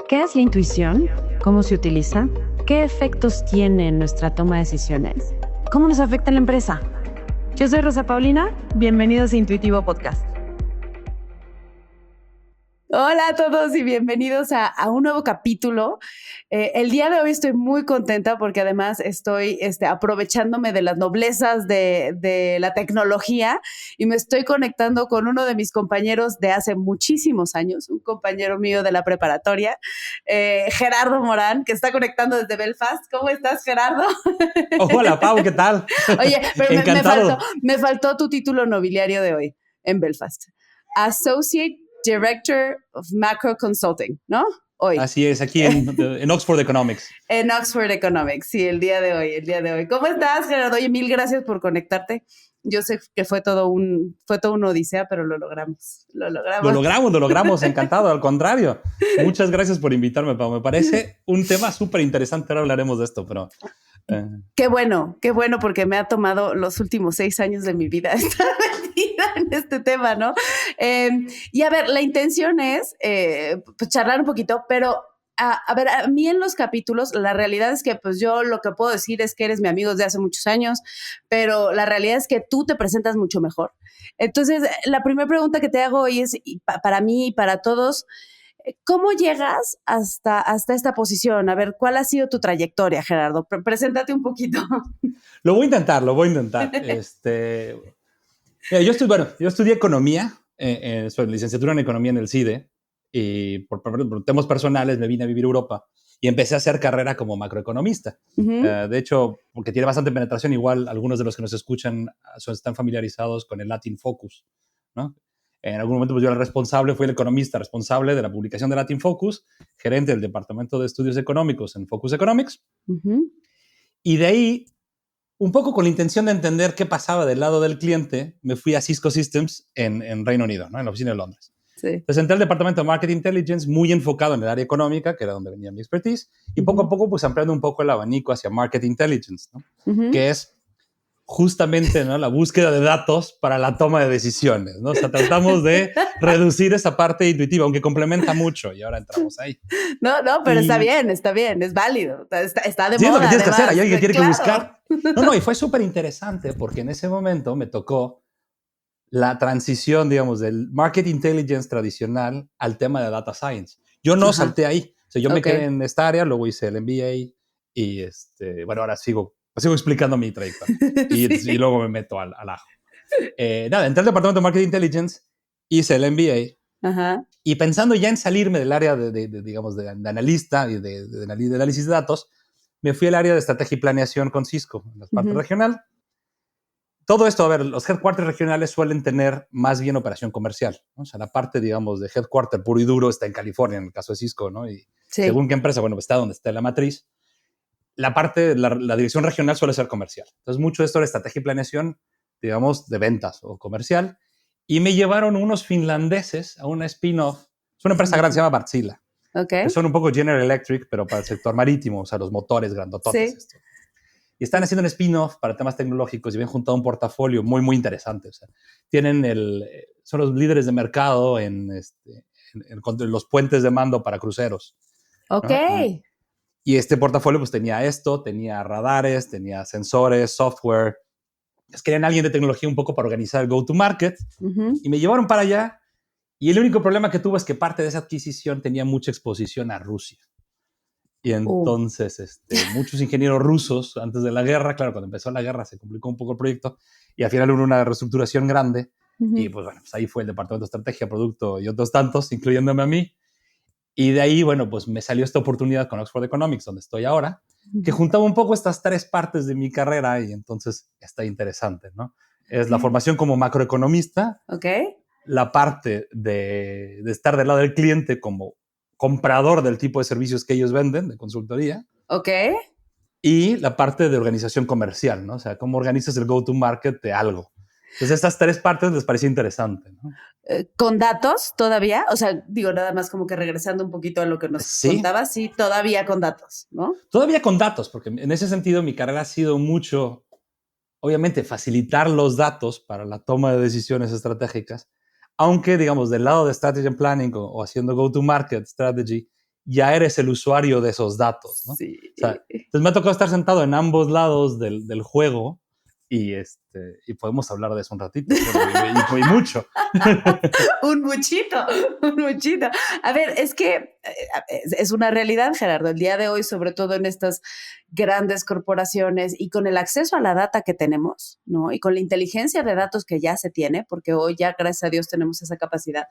¿Qué es la intuición? ¿Cómo se utiliza? ¿Qué efectos tiene en nuestra toma de decisiones? ¿Cómo nos afecta en la empresa? Yo soy Rosa Paulina, bienvenidos a Intuitivo Podcast. Hola a todos y bienvenidos a un nuevo capítulo. El día de hoy estoy muy contenta porque además estoy aprovechándome de las noblezas de la tecnología y me estoy conectando con uno de mis compañeros de hace muchísimos años, un compañero mío de la preparatoria, Gerardo Morán, que está conectando desde Belfast. ¿Cómo estás, Gerardo? Hola, Pau, ¿qué tal? Oye, pero Encantado. me faltó tu título nobiliario de hoy en Belfast. Associate Director of Macro Consulting, ¿no? Hoy. Así es, aquí en Oxford Economics. En Oxford Economics, sí, el día de hoy. ¿Cómo estás, Gerardo? Oye, mil gracias por conectarte. Yo sé que fue todo una odisea, pero lo logramos. Lo logramos, encantado, al contrario. Muchas gracias por invitarme, Pau. Me parece un tema súper interesante, ahora hablaremos de esto, pero... Qué bueno, porque me ha tomado los últimos 6 años de mi vida estar metida en este tema, ¿no? Y a ver, la intención es pues charlar un poquito, pero a ver, a mí en los capítulos, la realidad es que pues yo lo que puedo decir es que eres mi amigo desde hace muchos años, pero la realidad es que tú te presentas mucho mejor. Entonces, la primera pregunta que te hago hoy es, para mí y para todos, ¿cómo llegas hasta esta posición? A ver, ¿cuál ha sido tu trayectoria, Gerardo? Preséntate un poquito. Lo voy a intentar. Mira, yo estudié economía, soy licenciatura en economía en el CIDE, y por temas personales me vine a vivir a Europa y empecé a hacer carrera como macroeconomista. Uh-huh. De hecho, porque tiene bastante penetración, igual algunos de los que nos escuchan están familiarizados con el Latin Focus, ¿no? En algún momento pues yo fui el economista responsable de la publicación de Latin Focus, gerente del Departamento de Estudios Económicos en Focus Economics. Uh-huh. Y de ahí, un poco con la intención de entender qué pasaba del lado del cliente, me fui a Cisco Systems en Reino Unido, ¿no? En la oficina de Londres. Sí. Entonces entré al departamento de Market Intelligence, muy enfocado en el área económica, que era donde venía mi expertise, y poco a poco pues ampliando un poco el abanico hacia Market Intelligence, ¿no? Uh-huh. Que es justamente, ¿no?, la búsqueda de datos para la toma de decisiones, ¿no? O sea, tratamos de reducir esa parte intuitiva, aunque complementa mucho, y ahora entramos ahí. No, pero está bien, es válido, está de moda. Sí, es lo que tienes además, que hacer, hay alguien que tiene claro. que buscar. No, y fue súper interesante, porque en ese momento me tocó la transición, digamos, del market intelligence tradicional al tema de data science. Yo no salté ahí, o sea, yo me quedé en esta área, luego hice el MBA, y bueno, ahora sigo explicando mi trayectoria. Y luego me meto al ajo. Nada, entré al departamento de Market Intelligence, hice el MBA. Ajá. Y pensando ya en salirme del área digamos, de analista y de análisis de datos, me fui al área de estrategia y planeación con Cisco, en la parte regional. Todo esto, a ver, los headquarters regionales suelen tener más bien operación comercial, ¿no? O sea, la parte, digamos, de headquarter puro y duro está en California, en el caso de Cisco, ¿no? Y según qué empresa, bueno, está donde está la matriz. La parte, la dirección regional suele ser comercial. Entonces, mucho de esto era estrategia y planeación, digamos, de ventas o comercial. Y me llevaron unos finlandeses a una spin-off. Es una empresa grande, se llama Wärtsilä. Okay. Que son un poco General Electric, pero para el sector marítimo, o sea, los motores grandototes. Sí. Y están haciendo un spin-off para temas tecnológicos y habían juntado un portafolio muy, muy interesante. O sea, son los líderes de mercado en los puentes de mando para cruceros. Ok. ¿No? Y este portafolio pues tenía radares, tenía sensores, software. Entonces querían alguien de tecnología un poco para organizar el go-to-market. Uh-huh. Y me llevaron para allá. Y el único problema que tuve es que parte de esa adquisición tenía mucha exposición a Rusia. Y entonces muchos ingenieros rusos, antes de la guerra, claro, cuando empezó la guerra se complicó un poco el proyecto y al final hubo una reestructuración grande. Uh-huh. Y pues bueno, pues ahí fue el departamento de estrategia, producto y otros tantos, incluyéndome a mí. Y de ahí, bueno, pues me salió esta oportunidad con Oxford Economics, donde estoy ahora, que juntaba un poco estas 3 partes de mi carrera y entonces está interesante, ¿no? Es la formación como macroeconomista, la parte de estar del lado del cliente como comprador del tipo de servicios que ellos venden, de consultoría. Y la parte de organización comercial, ¿no? O sea, cómo organizas el go-to-market de algo. Entonces, estas 3 partes les parecía interesante, ¿no? ¿Con datos todavía? O sea, digo, nada más como que regresando un poquito a lo que nos contabas, sí, todavía con datos, ¿no? Todavía con datos, porque en ese sentido mi carrera ha sido mucho, obviamente, facilitar los datos para la toma de decisiones estratégicas, aunque, digamos, del lado de strategy and planning o haciendo go-to-market strategy, ya eres el usuario de esos datos, ¿no? Sí. O sea, entonces me ha tocado estar sentado en ambos lados del juego y podemos hablar de eso un ratito, y mucho. Un muchito. A ver, es que es una realidad, Gerardo, el día de hoy, sobre todo en estas grandes corporaciones y con el acceso a la data que tenemos, ¿no? Y con la inteligencia de datos que ya se tiene, porque hoy ya, gracias a Dios, tenemos esa capacidad,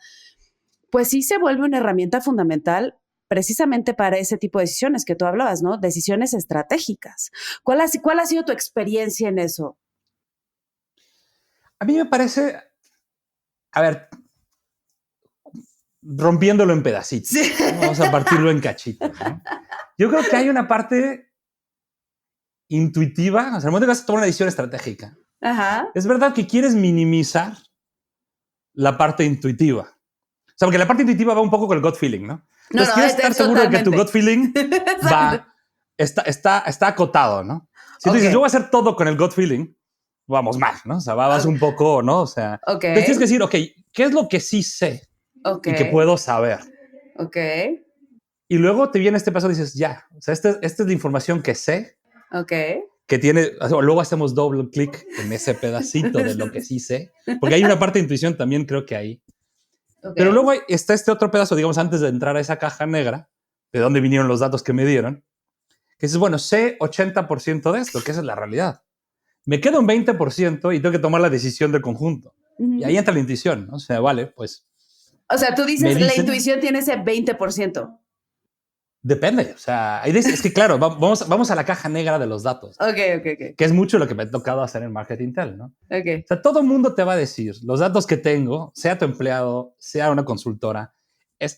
pues sí se vuelve una herramienta fundamental precisamente para ese tipo de decisiones que tú hablabas, ¿no? Decisiones estratégicas. ¿Cuál ha sido tu experiencia en eso? A mí me parece, a ver, rompiéndolo en pedacitos. Sí. ¿No? Vamos a partirlo en cachitos, ¿no? Yo creo que hay una parte intuitiva, o sea, el momento que vas a tomar una decisión estratégica, Ajá. es verdad que quieres minimizar la parte intuitiva. O sea, porque la parte intuitiva va un poco con el gut feeling, ¿no? Entonces quieres estar seguro de que tu gut feeling está acotado, ¿no? Si tú dices, yo voy a hacer todo con el gut feeling, vamos mal, ¿no? O sea, vas un poco, ¿no? O sea, entonces tienes que decir, ok, ¿qué es lo que sí sé y que puedo saber? Ok. Y luego te viene este paso y dices, ya, o sea, esta es la información que sé. Ok. Que tiene, luego hacemos doble clic en ese pedacito de lo que sí sé, porque hay una parte de intuición también creo que hay. Okay. Pero luego está este otro pedazo, digamos, antes de entrar a esa caja negra, de dónde vinieron los datos que me dieron, que dices, bueno, sé 80% de esto, que esa es la realidad. Me queda un 20% y tengo que tomar la decisión del conjunto. Y ahí entra la intuición, ¿no? O sea, vale, pues... O sea, tú dices, la intuición tiene ese 20%. Depende, o sea, es que claro, vamos a la caja negra de los datos. Okay. Que es mucho lo que me ha tocado hacer en Marketing Tel, ¿no? Okay. O sea, todo el mundo te va a decir, los datos que tengo, sea tu empleado, sea una consultora,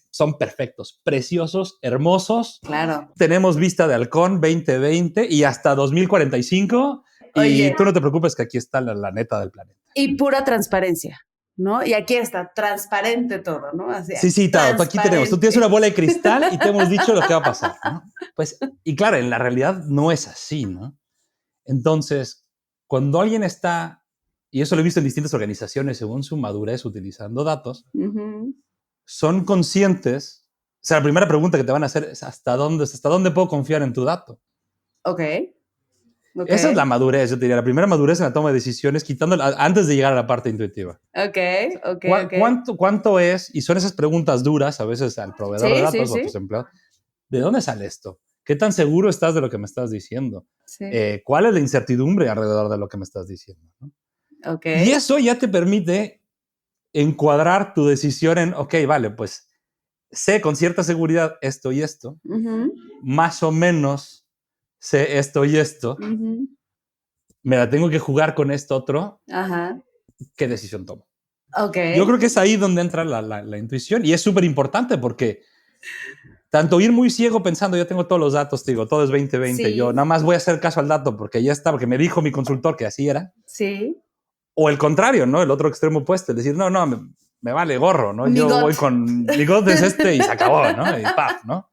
son perfectos, preciosos, hermosos. Claro. Tenemos vista de halcón 2020 y hasta 2045. Oye, y tú no te preocupes que aquí está la neta del planeta. Y pura transparencia, ¿no? Y aquí está, transparente todo, ¿no? Así, sí, Tao, aquí tenemos. Tú tienes una bola de cristal y te hemos dicho lo que va a pasar, ¿no? Pues, y claro, en la realidad no es así, ¿no? Entonces, cuando alguien está, y eso lo he visto en distintas organizaciones según su madurez utilizando datos, son conscientes. O sea, la primera pregunta que te van a hacer es ¿hasta dónde puedo confiar en tu dato? Ok. Esa es la madurez, yo te diría. La primera madurez en la toma de decisiones, antes de llegar a la parte intuitiva. ¿Cuánto es? Y son esas preguntas duras a veces al proveedor de datos o a tus empleados. ¿De dónde sale esto? ¿Qué tan seguro estás de lo que me estás diciendo? Sí. ¿Cuál es la incertidumbre alrededor de lo que me estás diciendo? ¿No? Y eso ya te permite encuadrar tu decisión en, ok, vale, pues sé con cierta seguridad esto y esto, más o menos sé esto y esto, me la tengo que jugar con esto otro, ¿qué decisión tomo? Okay. Yo creo que es ahí donde entra la intuición y es súper importante porque tanto ir muy ciego pensando yo tengo todos los datos, te digo, todo es 2020, yo nada más voy a hacer caso al dato porque ya está, porque me dijo mi consultor que así era. Sí. O el contrario, ¿no? El otro extremo opuesto, es decir, no, me vale gorro, ¿no? Yo voy con mi God es y se acabó, ¿no? Y paf, ¿no?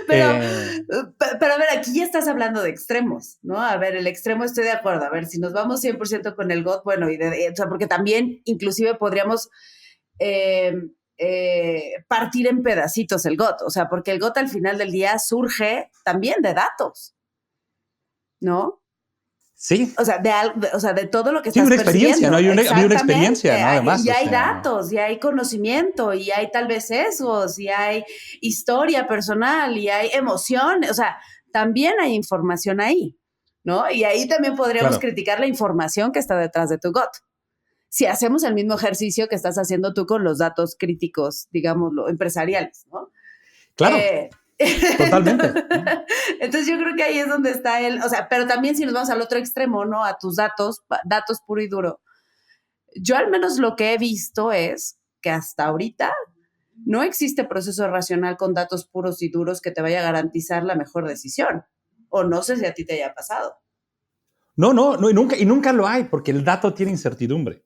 Pero a ver, aquí ya estás hablando de extremos, ¿no? A ver, el extremo estoy de acuerdo. A ver, si nos vamos 100% con el GOT, bueno, o sea, porque también inclusive podríamos partir en pedacitos el GOT, o sea, porque el GOT al final del día surge también de datos, ¿no? Sí. O sea, de todo lo que estás una experiencia, ¿no? Hay una experiencia, ¿no? Además. Y hay datos, y hay conocimiento, y hay tal vez sesgos, y hay historia personal, y hay emoción. O sea, también hay información ahí, ¿no? Y ahí también podríamos criticar la información que está detrás de tu GOT. Si hacemos el mismo ejercicio que estás haciendo tú con los datos críticos, digámoslo, empresariales, ¿no? Claro. Totalmente. Entonces yo creo que ahí es donde está o sea, pero también si nos vamos al otro extremo, ¿no? A tus datos puro y duro. Yo al menos lo que he visto es que hasta ahorita no existe proceso racional con datos puros y duros que te vaya a garantizar la mejor decisión. O no sé si a ti te haya pasado. No, y nunca lo hay, porque el dato tiene incertidumbre.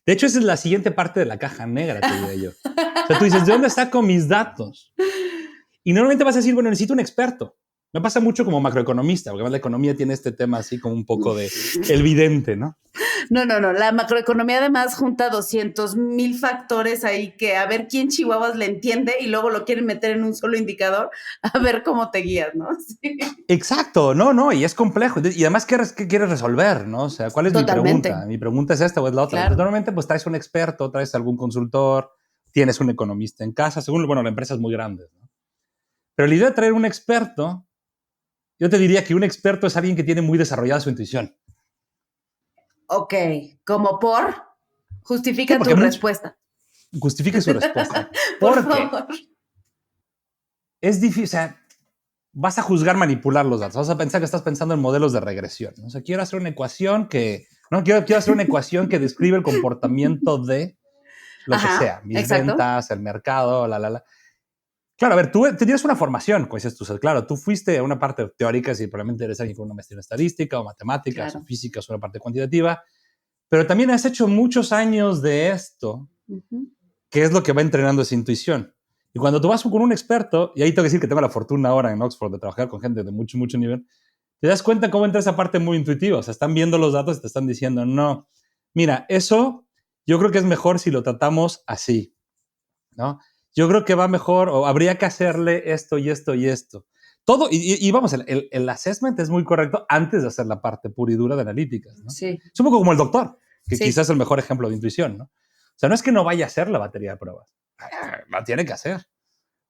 De hecho, esa es la siguiente parte de la caja negra, te diría yo. O sea, tú dices, ¿de dónde saco mis datos? Y normalmente vas a decir, bueno, necesito un experto. Me pasa mucho como macroeconomista, porque además la economía tiene este tema así como un poco de el vidente, ¿no? No. La macroeconomía además junta 200,000 factores ahí que a ver quién chihuahuas le entiende y luego lo quieren meter en un solo indicador a ver cómo te guías, ¿no? Sí. Exacto, no, y es complejo. Y además, ¿qué quieres resolver, no? O sea, ¿cuál es Totalmente. mi pregunta? Mi pregunta es esta o es la otra. Claro. Pues normalmente, pues traes un experto, traes algún consultor, tienes un economista en casa, según, bueno, la empresa es muy grande, ¿no? Pero la idea de traer un experto, yo te diría que un experto es alguien que tiene muy desarrollada su intuición. Ok, como por... Justifica tu respuesta. Justifique su respuesta. Por favor. Es difícil, o sea, vas a juzgar manipular los datos, vas a pensar que estás pensando en modelos de regresión, ¿no? O sea, quiero hacer una ecuación que describe el comportamiento de lo que sea, mis ventas, el mercado, Claro, a ver, tú tenías una formación, como dices tú, claro, tú fuiste a una parte teórica, si probablemente eres alguien con una maestría en estadística o matemáticas o física, o una parte cuantitativa, pero también has hecho muchos años de esto, que es lo que va entrenando esa intuición. Y cuando tú vas con un experto, y ahí tengo que decir que tengo la fortuna ahora en Oxford de trabajar con gente de mucho nivel, te das cuenta cómo entra esa parte muy intuitiva. O sea, están viendo los datos y te están diciendo, no, mira, eso yo creo que es mejor si lo tratamos así, ¿no? Yo creo que va mejor o habría que hacerle esto y esto y esto. Todo, y vamos, el assessment es muy correcto antes de hacer la parte pura y dura de analíticas, ¿no? Sí. Es un poco como el doctor, que quizás es el mejor ejemplo de intuición, ¿no? O sea, no es que no vaya a hacer la batería de pruebas. La tiene que hacer.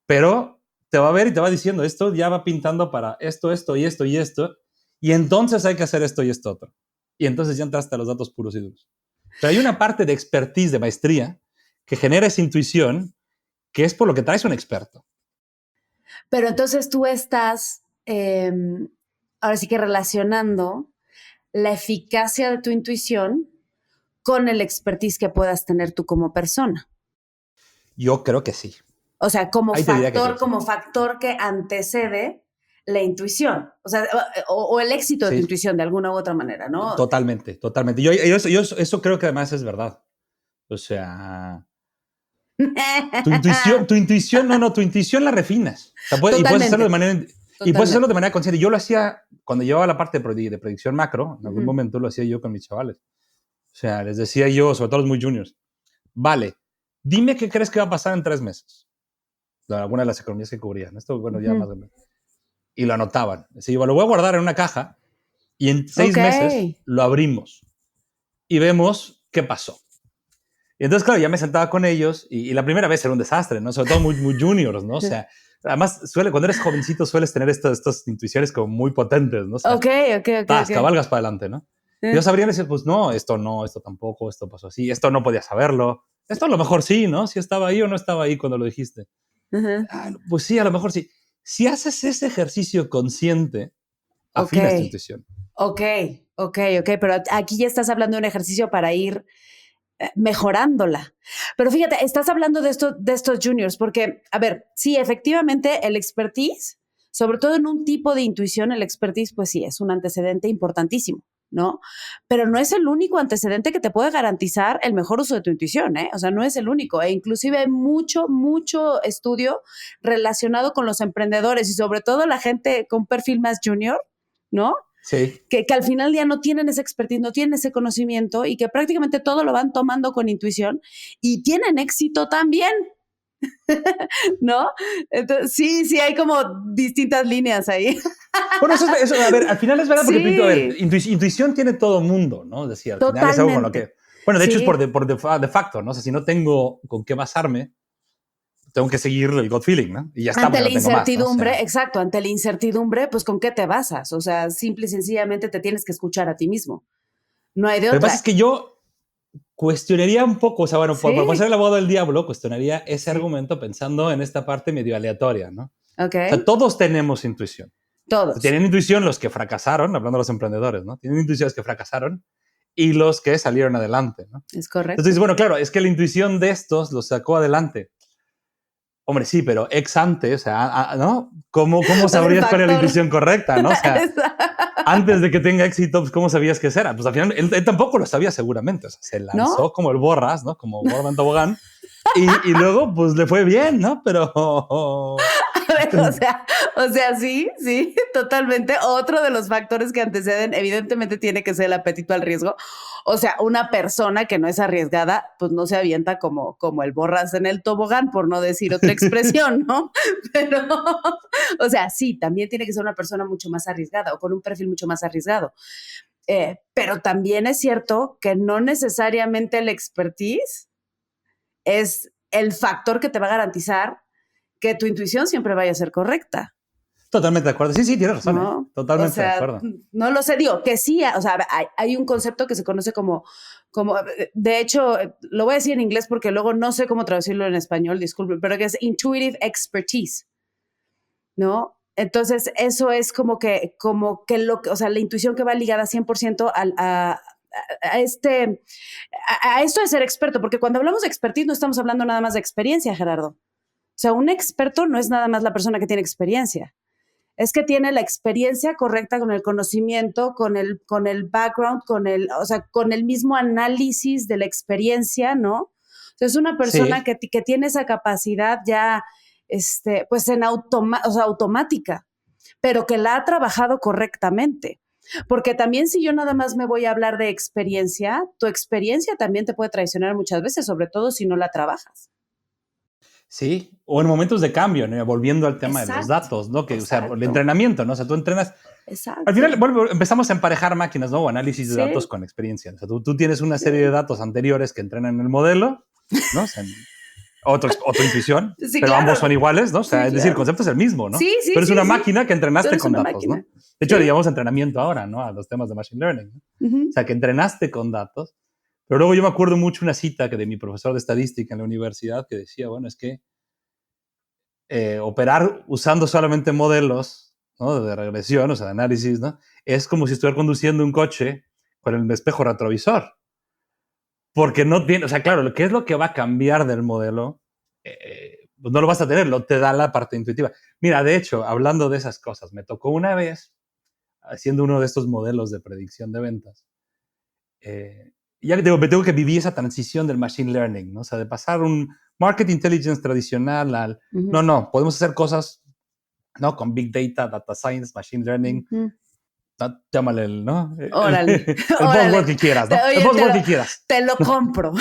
Pero te va a ver y te va diciendo, esto ya va pintando para esto y esto y esto, y entonces hay que hacer esto y esto otro. Y entonces ya entraste a los datos puros y duros. Pero hay una parte de expertise, de maestría, que genera esa intuición, que es por lo que traes un experto. Pero entonces tú estás, ahora sí que relacionando la eficacia de tu intuición con el expertise que puedas tener tú como persona. Yo creo que sí. O sea, como factor que antecede la intuición. O sea, o el éxito de tu intuición de alguna u otra manera, ¿no? Totalmente. Yo eso creo que además es verdad. O sea, tu intuición la refinas. O sea, y puedes hacerlo de manera consciente. Yo lo hacía cuando llevaba la parte de predicción macro, en algún momento lo hacía yo con mis chavales. O sea, les decía yo, sobre todo los muy juniors, vale, dime qué crees que va a pasar en 3 meses. Alguna de las economías que cubrían. Esto, bueno, ya más o menos. Y lo anotaban. Decía, lo voy a guardar en una caja y en 6 meses lo abrimos y vemos qué pasó. Y entonces, claro, ya me sentaba con ellos y la primera vez era un desastre, ¿no? Sobre todo muy juniors, ¿no? O sea, además, cuando eres jovencito sueles tener estas intuiciones como muy potentes, ¿no? O sea, cabalgas para adelante, ¿no? Y yo sabría decir, pues no, esto tampoco, esto pasó así, esto no podía saberlo. Esto a lo mejor sí, ¿no? Si estaba ahí o no estaba ahí cuando lo dijiste. Pues sí, a lo mejor sí. Si haces ese ejercicio consciente, afinas tu intuición. Ok, pero aquí ya estás hablando de un ejercicio para ir mejorándola. Pero fíjate, estás hablando de estos juniors, porque, a ver, sí, efectivamente el expertise, sobre todo en un tipo de intuición, el expertise, pues sí, es un antecedente importantísimo, ¿no? Pero no es el único antecedente que te puede garantizar el mejor uso de tu intuición, ¿eh? O sea, no es el único. E inclusive hay mucho estudio relacionado con los emprendedores y sobre todo la gente con perfil más junior, ¿no? Sí. Que al final ya no tienen esa expertise, no tienen ese conocimiento y que prácticamente todo lo van tomando con intuición y tienen éxito también. ¿No? Entonces, sí, hay como distintas líneas ahí. Bueno, eso, a ver, al final es verdad porque intuición tiene todo mundo, ¿no? Es decir, al final es algo con lo que... Bueno, de hecho es por de facto, ¿no? O sea, si no tengo con qué basarme, tengo que seguir el gut feeling, ¿no? Y ya está. Ante la incertidumbre, ¿no? O sea, exacto, ante la incertidumbre, pues ¿con qué te basas? O sea, simple y sencillamente te tienes que escuchar a ti mismo. No hay de otra. Lo que pasa es que yo cuestionaría un poco, o sea, bueno, por ser el abogado del diablo, cuestionaría ese argumento pensando en esta parte medio aleatoria, ¿no? Okay. O sea, todos tenemos intuición. Todos. O sea, tienen intuición los que fracasaron, hablando de los emprendedores, ¿no? Tienen intuición los que fracasaron y los que salieron adelante, ¿no? Es correcto. Entonces, bueno, claro, es que la intuición de estos los sacó adelante. Hombre, sí, pero ex ante, o sea, ¿no? ¿Cómo sabrías cuál era la intuición correcta, no? O sea, antes de que tenga éxito, pues, ¿cómo sabías que era? Pues al final, él tampoco lo sabía seguramente. O sea, se lanzó, ¿no? Como el Borras, ¿no? Como Borras en tobogán. Y luego, pues, le fue bien, ¿no? Pero... A ver, O sea, sí, totalmente. Otro de los factores que anteceden, evidentemente, tiene que ser el apetito al riesgo. O sea, una persona que no es arriesgada, pues no se avienta como el borras en el tobogán, por no decir otra expresión, ¿no? Pero, o sea, sí, también tiene que ser una persona mucho más arriesgada o con un perfil mucho más arriesgado. Pero también es cierto que no necesariamente el expertise es el factor que te va a garantizar que tu intuición siempre vaya a ser correcta. Totalmente de acuerdo. Sí, tienes razón. ¿No? Totalmente o sea, de acuerdo. No lo sé, digo que sí, o sea, hay un concepto que se conoce como, de hecho, lo voy a decir en inglés porque luego no sé cómo traducirlo en español, disculpen, pero que es intuitive expertise, ¿no? Entonces, eso es como que o sea, la intuición que va ligada 100% a esto de ser experto, porque cuando hablamos de expertise no estamos hablando nada más de experiencia, Gerardo. O sea, un experto no es nada más la persona que tiene experiencia. Es que tiene la experiencia correcta con el conocimiento, con el background, o sea, con el mismo análisis de la experiencia, ¿no? O sea, es una persona que tiene esa capacidad ya, pues o sea, automática, pero que la ha trabajado correctamente. Porque también si yo nada más me voy a hablar de experiencia, tu experiencia también te puede traicionar muchas veces, sobre todo si no la trabajas. Sí, o en momentos de cambio, ¿no? Volviendo al tema de los datos, ¿no? Que, o sea, el entrenamiento, ¿no? O sea, tú entrenas. Exacto. Al final empezamos a emparejar máquinas, ¿no? O análisis de datos con experiencia. O sea, tú tienes una serie de datos anteriores que entrenan el modelo, ¿no? O sea, otra intuición, pero ambos son iguales, ¿no? O sea, es decir, el concepto es el mismo, ¿no? Pero es una máquina que entrenaste con datos, ¿no? De hecho, le llamamos entrenamiento ahora, ¿no? A los temas de Machine Learning, ¿no? O sea, que entrenaste con datos. Pero luego yo me acuerdo mucho una cita que de mi profesor de estadística en la universidad que decía, bueno, es que operar usando solamente modelos, ¿no? De regresión, o sea, de análisis, ¿no? Es como si estuviera conduciendo un coche con el espejo retrovisor. Porque no tiene, o sea, claro, ¿qué es lo que va a cambiar del modelo? Pues no lo vas a tener, lo te da la parte intuitiva. Mira, de hecho, hablando de esas cosas, me tocó una vez, haciendo uno de estos modelos de predicción de ventas, ya que me tengo que vivir esa transición del machine learning, ¿no? O sea, de pasar un market intelligence tradicional al, no, podemos hacer cosas, ¿no? Con big data, data science, machine learning, llámale ¿no? Órale. El buzzword que quieras, ¿no? Oye, el buzzword que quieras. Te lo compro.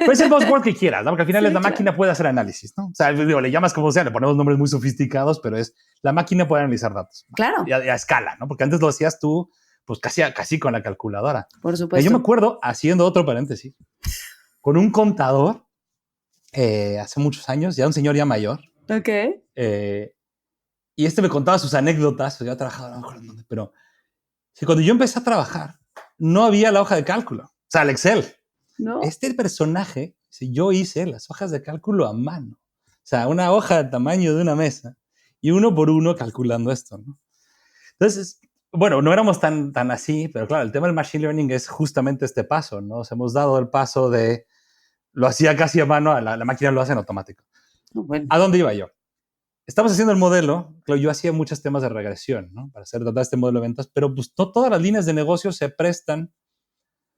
Pues el buzzword que quieras, ¿no? Porque al final la máquina puede hacer análisis, ¿no? O sea, digo, le llamas como sea, le ponemos nombres muy sofisticados, pero la máquina puede analizar datos. Claro. Y a escala, ¿no? Porque antes lo hacías tú, pues casi con la calculadora. Por supuesto. Yo me acuerdo, haciendo otro paréntesis, con un contador hace muchos años, ya un señor ya mayor. Ok. Y me contaba sus anécdotas, yo trabajaba, no me acuerdo dónde, pero cuando yo empecé a trabajar, no había la hoja de cálculo, o sea, el Excel. ¿No? Este personaje, yo hice las hojas de cálculo a mano, o sea, una hoja del tamaño de una mesa, y uno por uno calculando esto, ¿no? Entonces, bueno, no éramos tan así, pero claro, el tema del machine learning es justamente este paso, ¿no? O sea, hemos dado el paso de, lo hacía casi a mano, la máquina lo hace en automático. Bueno. ¿A dónde iba yo? Estamos haciendo el modelo, claro, yo hacía muchos temas de regresión, ¿no? Para tratar este modelo de ventas, pero pues no todas las líneas de negocio se prestan.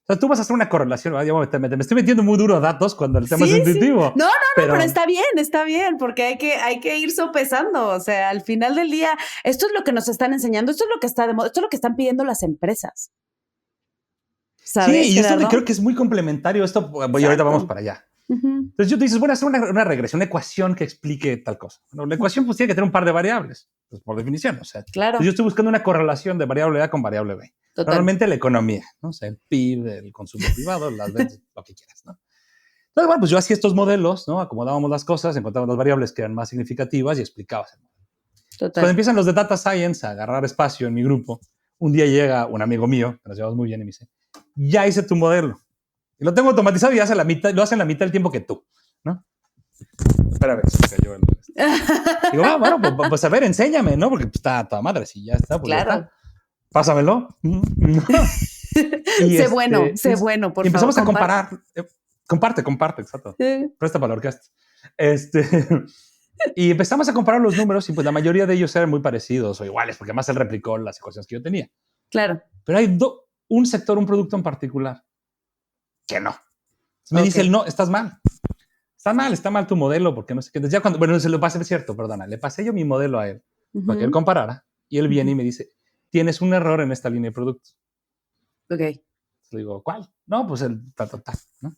O sea, tú vas a hacer una correlación, ¿verdad? Me estoy metiendo muy duro a datos cuando el tema es intuitivo. No, pero está bien, porque hay que ir sopesando. O sea, al final del día, esto es lo que nos están enseñando, esto es lo que está de moda, esto es lo que están pidiendo las empresas. ¿Sabes, sí, y Gerardo? esto creo que es muy complementario esto, y ahorita vamos para allá. Entonces tú dices, bueno, hacer una regresión, una ecuación que explique tal cosa. Bueno, la ecuación pues tiene que tener un par de variables, pues, por definición. O sea, claro. Yo estoy buscando una correlación de variable A con variable B. Total. Normalmente la economía, ¿no? O sea, el PIB, el consumo privado, las ventas, lo que quieras, ¿no? Entonces, bueno, pues yo hacía estos modelos, ¿no? Acomodábamos las cosas, encontrábamos las variables que eran más significativas y explicabas el modelo. Total. Cuando empiezan los de Data Science a agarrar espacio en mi grupo, un día llega un amigo mío, que nos llevamos muy bien, y me dice, ya hice tu modelo. Y lo tengo automatizado y lo hace la mitad del tiempo que tú, ¿no? Espérame, se cayó el... Digo, bueno, pues a ver, enséñame, ¿no? Porque pues, está toda madre, si ya está, pues claro. ya está. Pásamelo. Sé bueno, por favor. Y empezamos a comparar. Comparte, exacto. Presta para la orquesta. Y empezamos a comparar los números y pues la mayoría de ellos eran muy parecidos o iguales, porque además él replicó las ecuaciones que yo tenía. Claro. Pero hay un sector, un producto en particular que no. Me dice él, no, estás mal. Está mal tu modelo, porque no sé qué. Entonces ya cuando, bueno, se lo pasé, es cierto, perdona, le pasé yo mi modelo a él. para que él comparara. Y él viene y me dice, tienes un error en esta línea de productos. Ok. Le digo, ¿cuál? No, pues el tal, ¿no?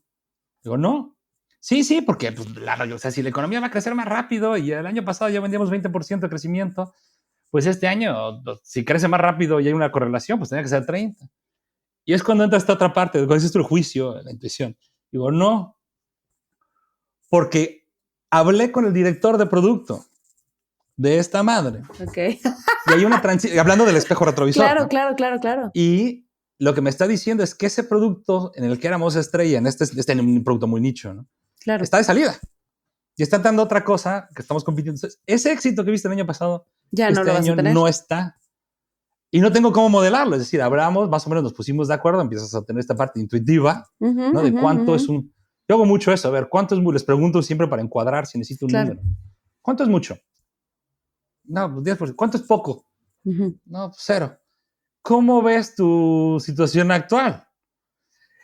Digo, no. Sí, porque pues, o sea, si la economía va a crecer más rápido y el año pasado ya vendíamos 20% de crecimiento, pues este año, si crece más rápido y hay una correlación, pues tendría que ser 30. Y es cuando entra esta otra parte, cuando es el juicio, la intuición. Digo, no, porque hablé con el director de producto de esta madre. Ok. Y hay una transición, hablando del espejo retrovisor. Claro, ¿no? claro. Y lo que me está diciendo es que ese producto en el que éramos estrella, en este un producto muy nicho, ¿no? Claro. Está de salida. Y está dando otra cosa que estamos compitiendo. Entonces, ese éxito que viste el año pasado, Ya este no lo vas año a tener. no está. Y no tengo cómo modelarlo. Es decir, hablamos, más o menos nos pusimos de acuerdo, empiezas a tener esta parte intuitiva, ¿no? De cuánto es un... Yo hago mucho eso. A ver, ¿cuánto es mucho? Les pregunto siempre para encuadrar si necesito un número. ¿Cuánto es mucho? No, pues 10%. ¿Cuánto es poco? No, pues 0. ¿Cómo ves tu situación actual?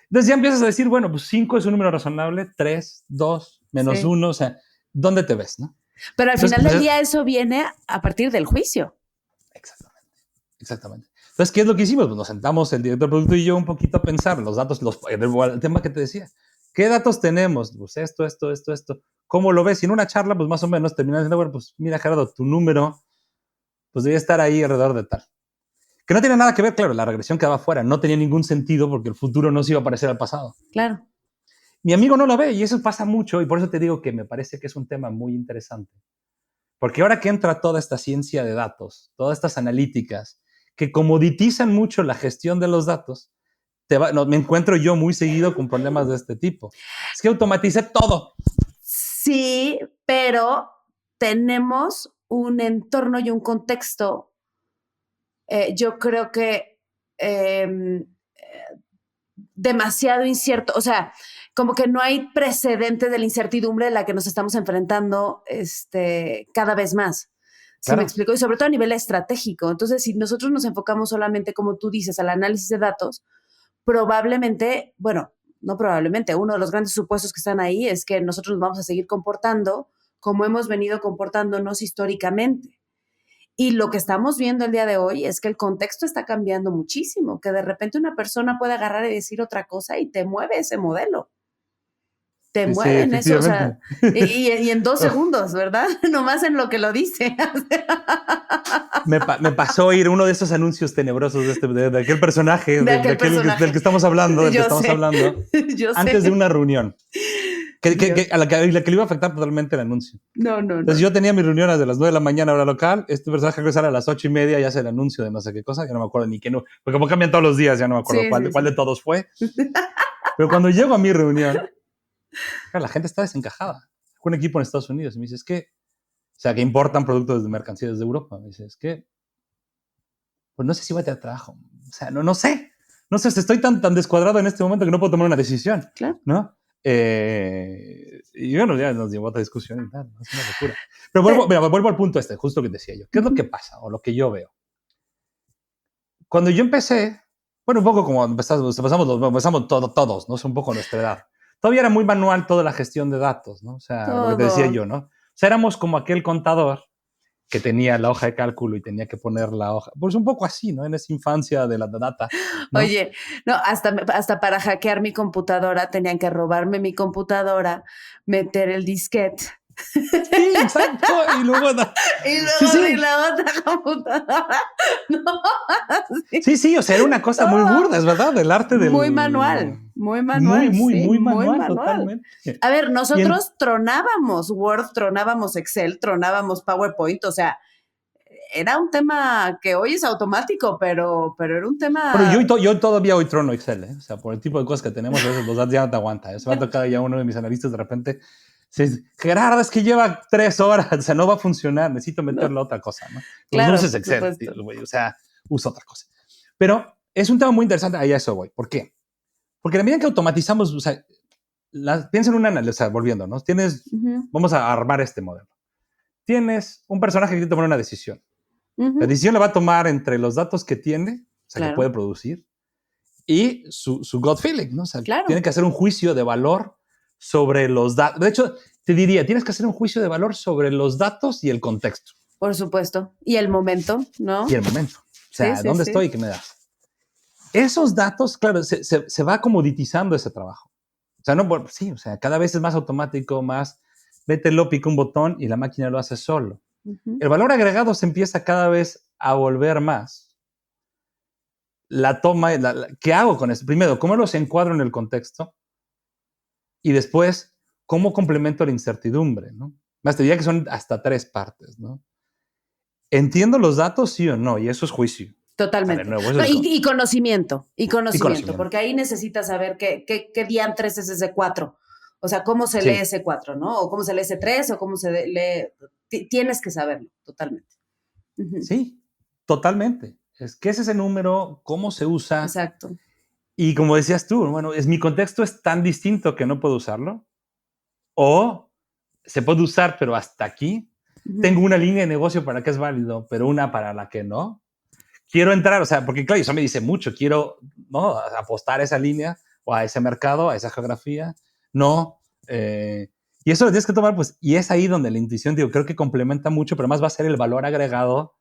Entonces ya empiezas a decir, bueno, pues 5 es un número razonable, 3, 2, menos 1, o sea, ¿dónde te ves, no? Pero al final del día eso viene a partir del juicio. Exactamente. Entonces, ¿qué es lo que hicimos? Pues nos sentamos el director de producto y yo un poquito a pensar los datos, el tema que te decía. ¿Qué datos tenemos? Pues esto. ¿Cómo lo ves? Y en una charla, pues más o menos terminas diciendo, bueno, pues mira, Gerardo, tu número, pues debía estar ahí alrededor de tal. Que no tiene nada que ver, claro, la regresión quedaba fuera, no tenía ningún sentido porque el futuro no se iba a parecer al pasado. Claro. Mi amigo no lo ve y eso pasa mucho y por eso te digo que me parece que es un tema muy interesante. Porque ahora que entra toda esta ciencia de datos, todas estas analíticas que comoditizan mucho la gestión de los datos, me encuentro yo muy seguido con problemas de este tipo. Es que automaticé todo. Sí, pero tenemos un entorno y un contexto, yo creo que demasiado incierto, o sea, como que no hay precedente de la incertidumbre de la que nos estamos enfrentando cada vez más. ¿Sí me explico? Y sobre todo a nivel estratégico. Entonces, si nosotros nos enfocamos solamente, como tú dices, al análisis de datos, probablemente, bueno, no probablemente, uno de los grandes supuestos que están ahí es que nosotros nos vamos a seguir comportando como hemos venido comportándonos históricamente. Y lo que estamos viendo el día de hoy es que el contexto está cambiando muchísimo, que de repente una persona puede agarrar y decir otra cosa y te mueve ese modelo. Te mueven eso, o sea, y en 2 segundos, ¿verdad? Nomás en lo que lo dice. Me pasó oír uno de esos anuncios tenebrosos de aquel personaje, del que estamos hablando, antes de una reunión. A la que le iba a afectar totalmente el anuncio. No. Entonces yo tenía mis reuniones de las 9 de la mañana hora local, este personaje que sale a las 8:30 y hace el anuncio de no sé qué cosa, ya no me acuerdo ni qué, no, porque como cambian todos los días, ya no me acuerdo cuál de todos fue. Pero cuando llego a mi reunión, la gente está desencajada. Un equipo en Estados Unidos y me dice, es que, o sea, que importan productos de mercancías de Europa. Me dice, es que, pues no sé si voy a tener trabajo. O sea, no sé, estoy tan descuadrado en este momento que no puedo tomar una decisión, claro. ¿no? Y bueno, ya nos llevó a otra discusión y tal, ¿no? Es una locura. Pero vuelvo al punto justo que decía yo. ¿Qué es lo que pasa o lo que yo veo? Cuando yo empecé, bueno, un poco como empezamos todos, ¿no? Es un poco nuestra edad. Todavía era muy manual toda la gestión de datos, ¿no? O sea, lo que te decía yo, ¿no? O sea, éramos como aquel contador que tenía la hoja de cálculo y tenía que poner la hoja. Pues un poco así, ¿no? En esa infancia de la data, ¿no? Oye, no, hasta para hackear mi computadora tenían que robarme mi computadora, meter el disquete. Sí, exacto. Y luego abrir la otra computadora. No, sí, o sea, era una cosa muy burda, es verdad, del arte del... Muy manual. Muy manual, totalmente. A ver, nosotros tronábamos Word, tronábamos Excel, tronábamos PowerPoint, o sea, era un tema que hoy es automático, pero era un tema... Pero yo todavía hoy trono Excel, ¿eh? O sea, por el tipo de cosas que tenemos, a veces los datos ya no te aguanta. Eso me ha tocado ya uno de mis analistas de repente... Gerardo, es que lleva 3 horas, o sea, no va a funcionar, necesito meterle otra cosa, ¿no? Claro, no uses Excel, tío, o sea, usa otra cosa. Pero es un tema muy interesante, ahí a eso voy. ¿Por qué? Porque a la medida que automatizamos, o sea, piensa en una análisis, o sea, volviendo, ¿no? Vamos a armar este modelo. Tienes un personaje que tiene que tomar una decisión. La decisión la va a tomar entre los datos que tiene, o sea, que puede producir, y su gut feeling, ¿no? O sea, tiene que hacer un juicio de valor sobre los datos. De hecho, te diría, tienes que hacer un juicio de valor sobre los datos y el contexto. Por supuesto. Y el momento, ¿no? Y el momento. O sea, ¿dónde estoy? ¿Qué me das? Esos datos, claro, se va comoditizando ese trabajo. O sea, no, sí, o sea, cada vez es más automático, más, mételo, pica un botón y la máquina lo hace solo. El valor agregado se empieza cada vez a volver más. La toma, ¿qué hago con esto? Primero, ¿cómo los encuadro en el contexto? Y después, ¿cómo complemento la incertidumbre? ¿No? Más te diría que son hasta 3 partes, ¿no? ¿Entiendo los datos, sí o no? Y eso es juicio. Totalmente. O sea, de nuevo, no, y conocimiento, conocimiento. porque ahí necesitas saber qué diantres es ese 4. O sea, cómo se lee ese 4, ¿no? O cómo se lee ese 3, o cómo se lee. Tienes que saberlo, totalmente. Sí, totalmente. ¿Qué es ese número? ¿Cómo se usa? Exacto. Y como decías tú, bueno, mi contexto es tan distinto que no puedo usarlo. O se puede usar, pero hasta aquí. Tengo una línea de negocio para que es válido, pero una para la que no. Quiero entrar, o sea, porque claro, eso me dice mucho. Quiero, ¿no?, apostar a esa línea o a ese mercado, a esa geografía. No. Y eso lo tienes que tomar, pues, y es ahí donde la intuición, digo, creo que complementa mucho, pero más va a ser el valor agregado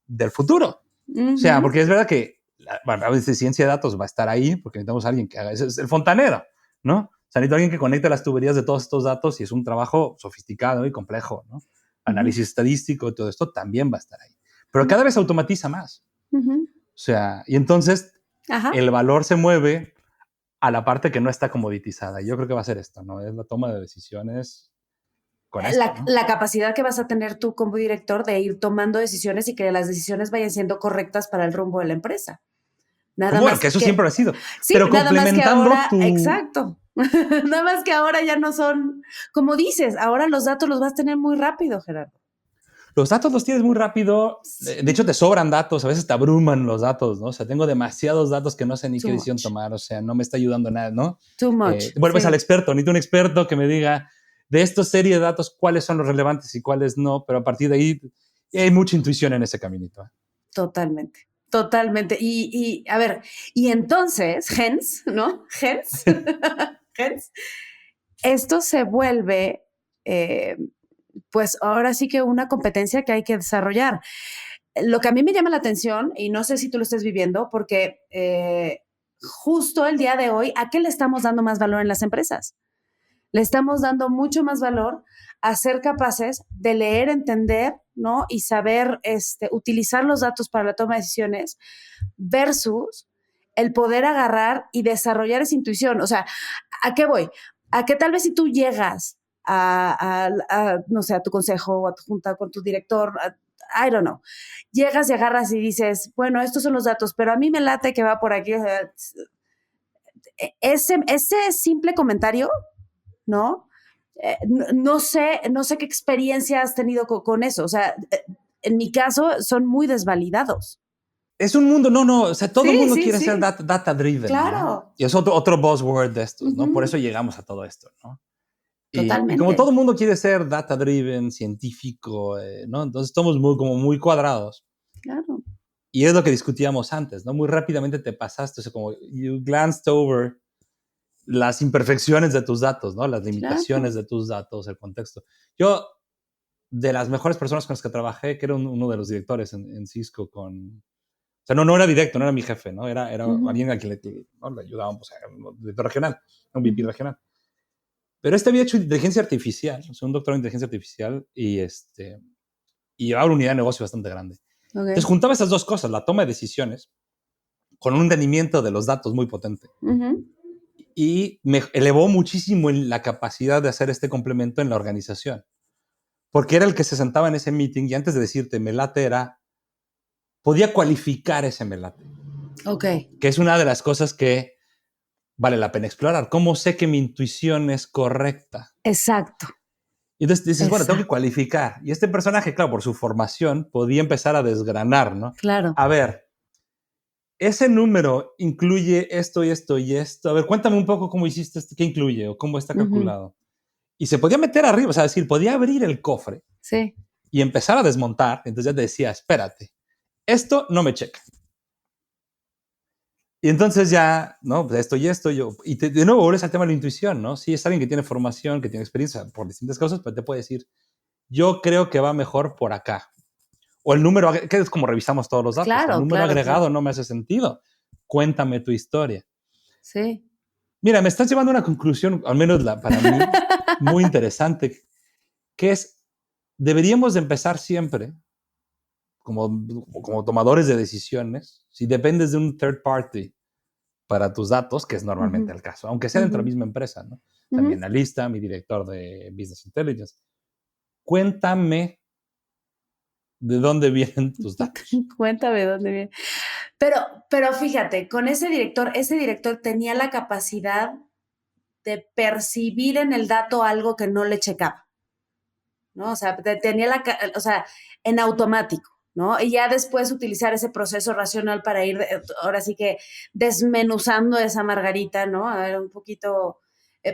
del futuro. O sea, porque es verdad que a veces ciencia de datos va a estar ahí, porque necesitamos a alguien que haga, es el fontanero, ¿no? O sea, necesito a alguien que conecte las tuberías de todos estos datos y es un trabajo sofisticado y complejo, ¿no? Análisis estadístico y todo esto también va a estar ahí. Pero cada vez se automatiza más. O sea, y entonces el valor se mueve a la parte que no está comoditizada. Y yo creo que va a ser esto, ¿no? Es la toma de decisiones con esto, ¿no? La capacidad que vas a tener tú como director de ir tomando decisiones y que las decisiones vayan siendo correctas para el rumbo de la empresa. Nada bueno, más que eso siempre ha sido. Sí, pero nada más que ahora, tu... exacto. Nada más que ahora ya no son, como dices, ahora los datos los vas a tener muy rápido, Gerardo. Los datos los tienes muy rápido. De hecho, te sobran datos. A veces te abruman los datos, ¿no? O sea, tengo demasiados datos que no sé ni qué decisión tomar. O sea, no me está ayudando nada, ¿no? Too much. Vuelves al experto. Necesito un experto que me diga de esta serie de datos cuáles son los relevantes y cuáles no. Pero a partir de ahí hay mucha intuición en ese caminito. Totalmente. Totalmente. Y a ver, y entonces, ¿no? Esto se vuelve, pues ahora sí que una competencia que hay que desarrollar. Lo que a mí me llama la atención, y no sé si tú lo estés viviendo, porque justo el día de hoy, ¿a qué le estamos dando más valor en las empresas? Le estamos dando mucho más valor a ser capaces de leer, entender, ¿no? Y saber utilizar los datos para la toma de decisiones versus el poder agarrar y desarrollar esa intuición. O sea, ¿a qué voy? A que tal vez si tú llegas no sé, a tu consejo o a tu junta con tu director, I don't know, llegas y agarras y dices, bueno, estos son los datos, pero a mí me late que va por aquí. Ese simple comentario, ¿no? No sé qué experiencia has tenido con eso. O sea, en mi caso, son muy desvalidados. Es un mundo, o sea, todo el mundo quiere ser data driven. Claro. ¿No? Y es otro buzzword de estos, ¿no? Por eso llegamos a todo esto, ¿no? Totalmente. Y como todo el mundo quiere ser data driven, científico, ¿no? Entonces estamos muy cuadrados. Claro. Y es lo que discutíamos antes, ¿no? Muy rápidamente te pasaste, o sea, como you glanced over las imperfecciones de tus datos, ¿no? Las limitaciones de tus datos, el contexto. Yo, de las mejores personas con las que trabajé, que era uno de los directores en Cisco o sea, no era directo, no era mi jefe, ¿no? Era alguien a quien le ayudábamos, o sea, un director regional, un VP regional. Pero había hecho inteligencia artificial, o sea, un doctorado en inteligencia artificial y llevaba una unidad de negocio bastante grande. Okay. Entonces juntaba esas dos cosas, la toma de decisiones, con un entendimiento de los datos muy potente. Y me elevó muchísimo en la capacidad de hacer este complemento en la organización. Porque era el que se sentaba en ese meeting y antes de decirte me late podía cualificar ese me late. Ok. Que es una de las cosas que vale la pena explorar. ¿Cómo sé que mi intuición es correcta? Exacto. Y entonces dices, bueno, tengo que cualificar. Y este personaje, claro, por su formación, podía empezar a desgranar, ¿no? Claro. A ver, ese número incluye esto y esto y esto. A ver, cuéntame un poco cómo hiciste esto, qué incluye o cómo está calculado. Y se podía meter arriba, o sea, decir, podía abrir el cofre. Sí. Y empezar a desmontar. Entonces ya te decía, espérate, esto no me checa. Y entonces ya, ¿no? Pues esto y esto, y de nuevo vuelves al tema de la intuición, ¿no? Sí, es alguien que tiene formación, que tiene experiencia por distintas cosas, pero te puede decir, yo creo que va mejor por acá. O el número, que es como revisamos todos los datos. Claro, el número claro, agregado claro. no me hace sentido. Cuéntame tu historia. Sí. Mira, me estás llevando a una conclusión, al menos para mí, muy interesante, que es, deberíamos de empezar siempre, como tomadores de decisiones, si dependes de un third party para tus datos, que es normalmente Ujú, el caso, aunque sea dentro de la ujú, misma empresa, ¿no? O sea, mi ujú. analista, mi director de Business Intelligence. Cuéntame de dónde vienen tus datos. Cuéntame dónde viene. Pero, pero fíjate, con ese director tenía la capacidad de percibir en el dato algo que no le checaba, ¿no? O sea, tenía o sea, en automático, ¿no? Y ya después utilizar ese proceso racional para ir, ahora sí que desmenuzando esa margarita, ¿no? A ver, un poquito,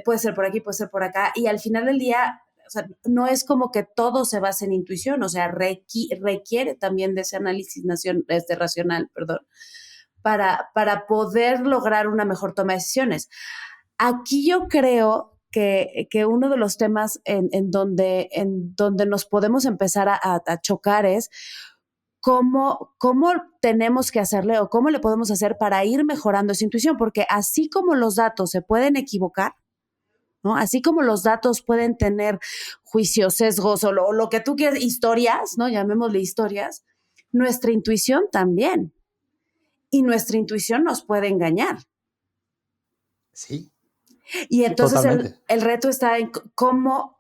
puede ser por aquí, puede ser por acá, y al final del día, o sea, no es como que todo se basa en intuición, o sea, requiere también de ese análisis racional, perdón, para poder lograr una mejor toma de decisiones. Aquí yo creo que uno de los temas en donde nos podemos empezar a chocar es cómo tenemos que hacerle o cómo le podemos hacer para ir mejorando esa intuición, porque así como los datos se pueden equivocar, ¿no? Así como los datos pueden tener juicios, sesgos o lo que tú quieras, historias, ¿no? Llamémosle historias, nuestra intuición también. Y nuestra intuición nos puede engañar. Sí, Y entonces totalmente. el reto está en cómo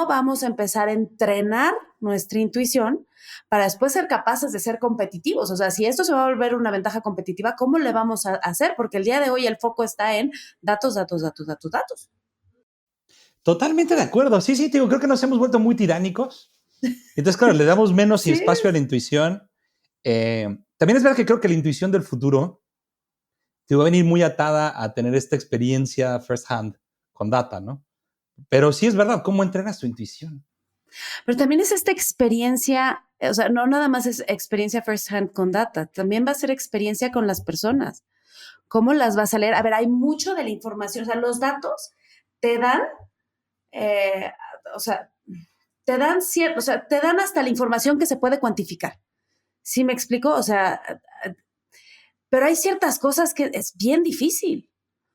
vamos a empezar a entrenar nuestra intuición para después ser capaces de ser competitivos. O sea, si esto se va a volver una ventaja competitiva, ¿cómo le vamos a hacer? Porque el día de hoy el foco está en datos, datos, datos, datos, datos. Totalmente de acuerdo. Sí, sí, te digo, creo que nos hemos vuelto muy tiránicos. Entonces, claro, le damos menos Sí. espacio a la intuición. También es verdad que creo que la intuición del futuro te va a venir muy atada a tener esta experiencia first hand con data, ¿no? Pero sí es verdad, ¿cómo entrenas tu intuición? Pero también es esta experiencia, o sea, no nada más es experiencia first hand con data, también va a ser experiencia con las personas. ¿Cómo las vas a leer? A ver, hay mucho de la información, o sea, los datos te dan, eh, o sea, o sea, te dan hasta la información que se puede cuantificar. ¿Sí me explico? O sea, pero hay ciertas cosas que es bien difícil.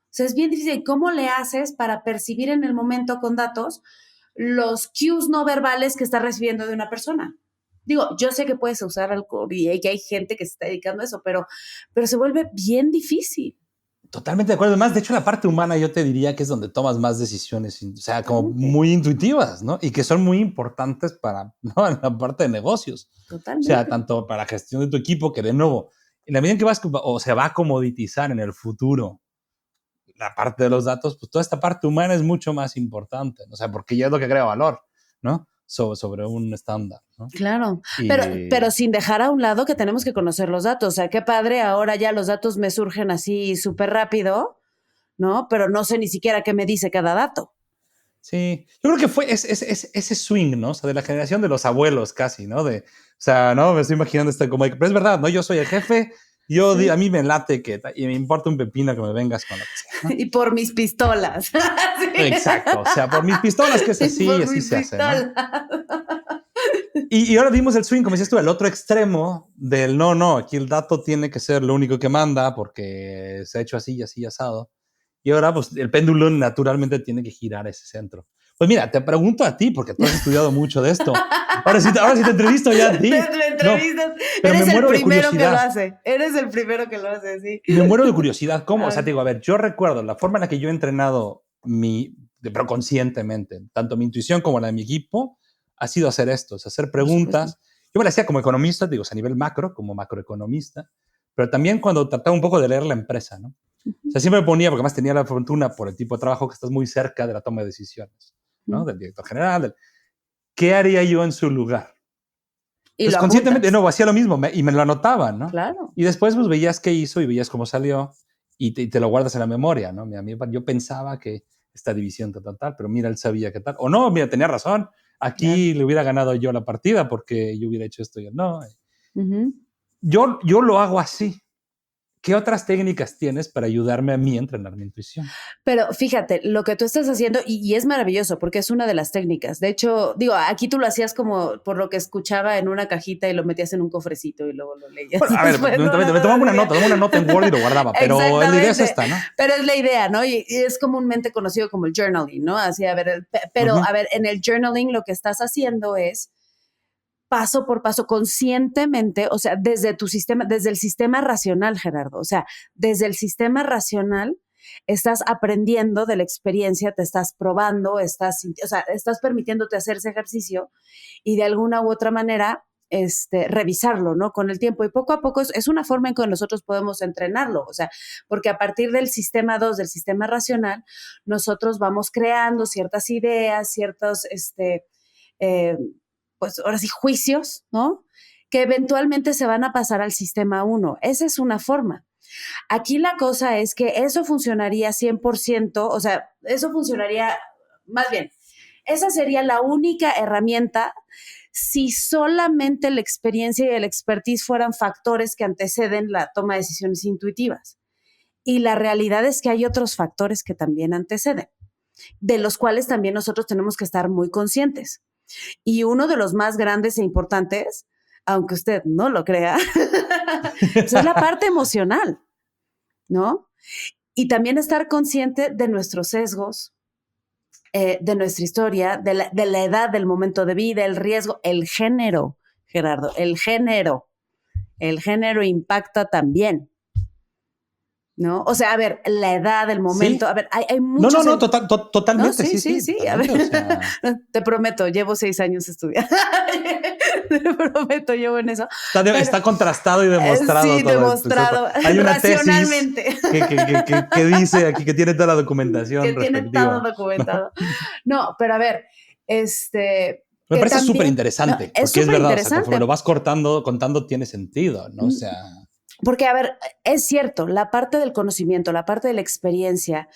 O sea, es bien difícil. ¿Cómo le haces para percibir en el momento con datos los cues no verbales que estás recibiendo de una persona? Digo, yo sé que puedes usar algo y que hay gente que se está dedicando a eso, pero se vuelve bien difícil. Totalmente de acuerdo. Además, de hecho, la parte humana yo te diría que es donde tomas más decisiones, o sea, como Totalmente, muy intuitivas, ¿no? Y que son muy importantes para, ¿no? En la parte de negocios. O sea, totalmente. tanto para gestión de tu equipo, que de nuevo, en la medida en que vas o se va a comoditizar en el futuro la parte de los datos, pues toda esta parte humana es mucho más importante, ¿no? O sea, porque ya es lo que crea valor, ¿no? Sobre un estándar, ¿no? Claro, pero Y sin dejar a un lado que tenemos que conocer los datos. O sea, qué padre, ahora ya los datos me surgen así súper rápido, ¿no? Pero no sé ni siquiera qué me dice cada dato. sí, yo creo que fue ese swing, ¿no? O sea, de la generación de los abuelos casi, ¿no? O sea, ¿no? Me estoy imaginando esto como, pero es verdad, ¿no? Yo soy el jefe, a Sí. mí me late y me importa un pepino que me vengas con lo que sea, ¿no? Y por mis pistolas. Exacto, o sea, por mis pistolas que es Sí. así, Por así mis se hace, ¿no? pistolas. Y ahora dimos el swing, como decías tú, el otro extremo del no, aquí el dato tiene que ser lo único que manda porque se ha hecho así y así y asado. Y ahora, pues, el péndulo naturalmente tiene que girar a ese centro. Pues mira, te pregunto a ti, porque tú has estudiado mucho de esto. Ahora sí te entrevisto ya a ti. Me No, entrevistas. pero me Eres el muero de primero que lo curiosidad. hace. Eres el primero que lo hace, sí. Me muero de curiosidad. ¿Cómo? O sea, Ay, te digo, a ver, yo recuerdo la forma en la que yo he entrenado pero conscientemente, tanto mi intuición como la de mi equipo, ha sido hacer esto, es hacer por supuesto. preguntas. Yo me la hacía como economista, digo, a nivel macro, como macroeconomista, pero también cuando trataba un poco de leer la empresa, ¿no? O sea, siempre me ponía, porque además tenía la fortuna por el tipo de trabajo que estás muy cerca de la toma de decisiones, ¿no? Del director general. ¿Qué haría yo en su lugar? Y Entonces, lo conscientemente, apuntas. no, hacía lo mismo y me lo anotaba, ¿no? Claro. Y después, pues, veías qué hizo y veías cómo salió y te lo guardas en la memoria, ¿no? Yo pensaba que esta división tal, pero mira, él sabía qué tal. O no, mira, tenía razón. Claro. Aquí le hubiera ganado yo la partida porque yo hubiera hecho esto y él no. Ujú. Yo lo hago así. ¿qué otras técnicas tienes para ayudarme a mí a entrenar mi intuición? Pero fíjate, lo que tú estás haciendo, y es maravilloso porque es una de las técnicas. De hecho, digo, aquí tú lo hacías como por lo que escuchaba en una cajita y lo metías en un cofrecito y luego lo leías. Bueno, a ver, me tomaba una nota en Word y lo guardaba, pero la idea es esta, ¿no? Pero es la idea, ¿no? Y es comúnmente conocido como el journaling, ¿no? Así, a ver, pero a ver, en el journaling lo que estás haciendo es paso por paso, conscientemente, o sea, desde tu sistema, desde el sistema racional, Gerardo, o sea, desde el sistema racional estás aprendiendo de la experiencia, te estás probando, o sea, estás permitiéndote hacer ese ejercicio y de alguna u otra manera revisarlo, ¿no? Con el tiempo y poco a poco es una forma en que nosotros podemos entrenarlo, o sea, porque a partir del sistema 2, del sistema racional, nosotros vamos creando ciertas ideas, ciertos, pues ahora sí, juicios, ¿no? Que eventualmente se van a pasar al sistema 1. Esa es una forma. Aquí la cosa es que eso funcionaría 100%, o sea, eso funcionaría, más bien, esa sería la única herramienta si solamente la experiencia y el expertise fueran factores que anteceden la toma de decisiones intuitivas. Y la realidad es que hay otros factores que también anteceden, de los cuales también nosotros tenemos que estar muy conscientes. Y uno de los más grandes e importantes, aunque usted no lo crea, pues es la parte emocional, ¿no? Y también estar consciente de nuestros sesgos, de nuestra historia, de la edad, del momento de vida, el riesgo, el género, Gerardo, el género impacta también, ¿no? O sea, a ver, la edad, el momento, ¿Sí? a ver, hay muchos... No, totalmente, no, sí, totalmente, a ver, o sea... te prometo, llevo 6 años estudiando, te prometo, llevo en eso. Está contrastado y demostrado sí, todo demostrado, esto. Hay una tesis racionalmente. que dice aquí que tiene toda la documentación que respectiva. tiene todo documentado. No, pero a ver, me parece súper interesante, no, porque es verdad, o sea, conforme lo vas contando tiene sentido, ¿no? O sea... Porque, a ver, es cierto, la parte del conocimiento, la parte de la experiencia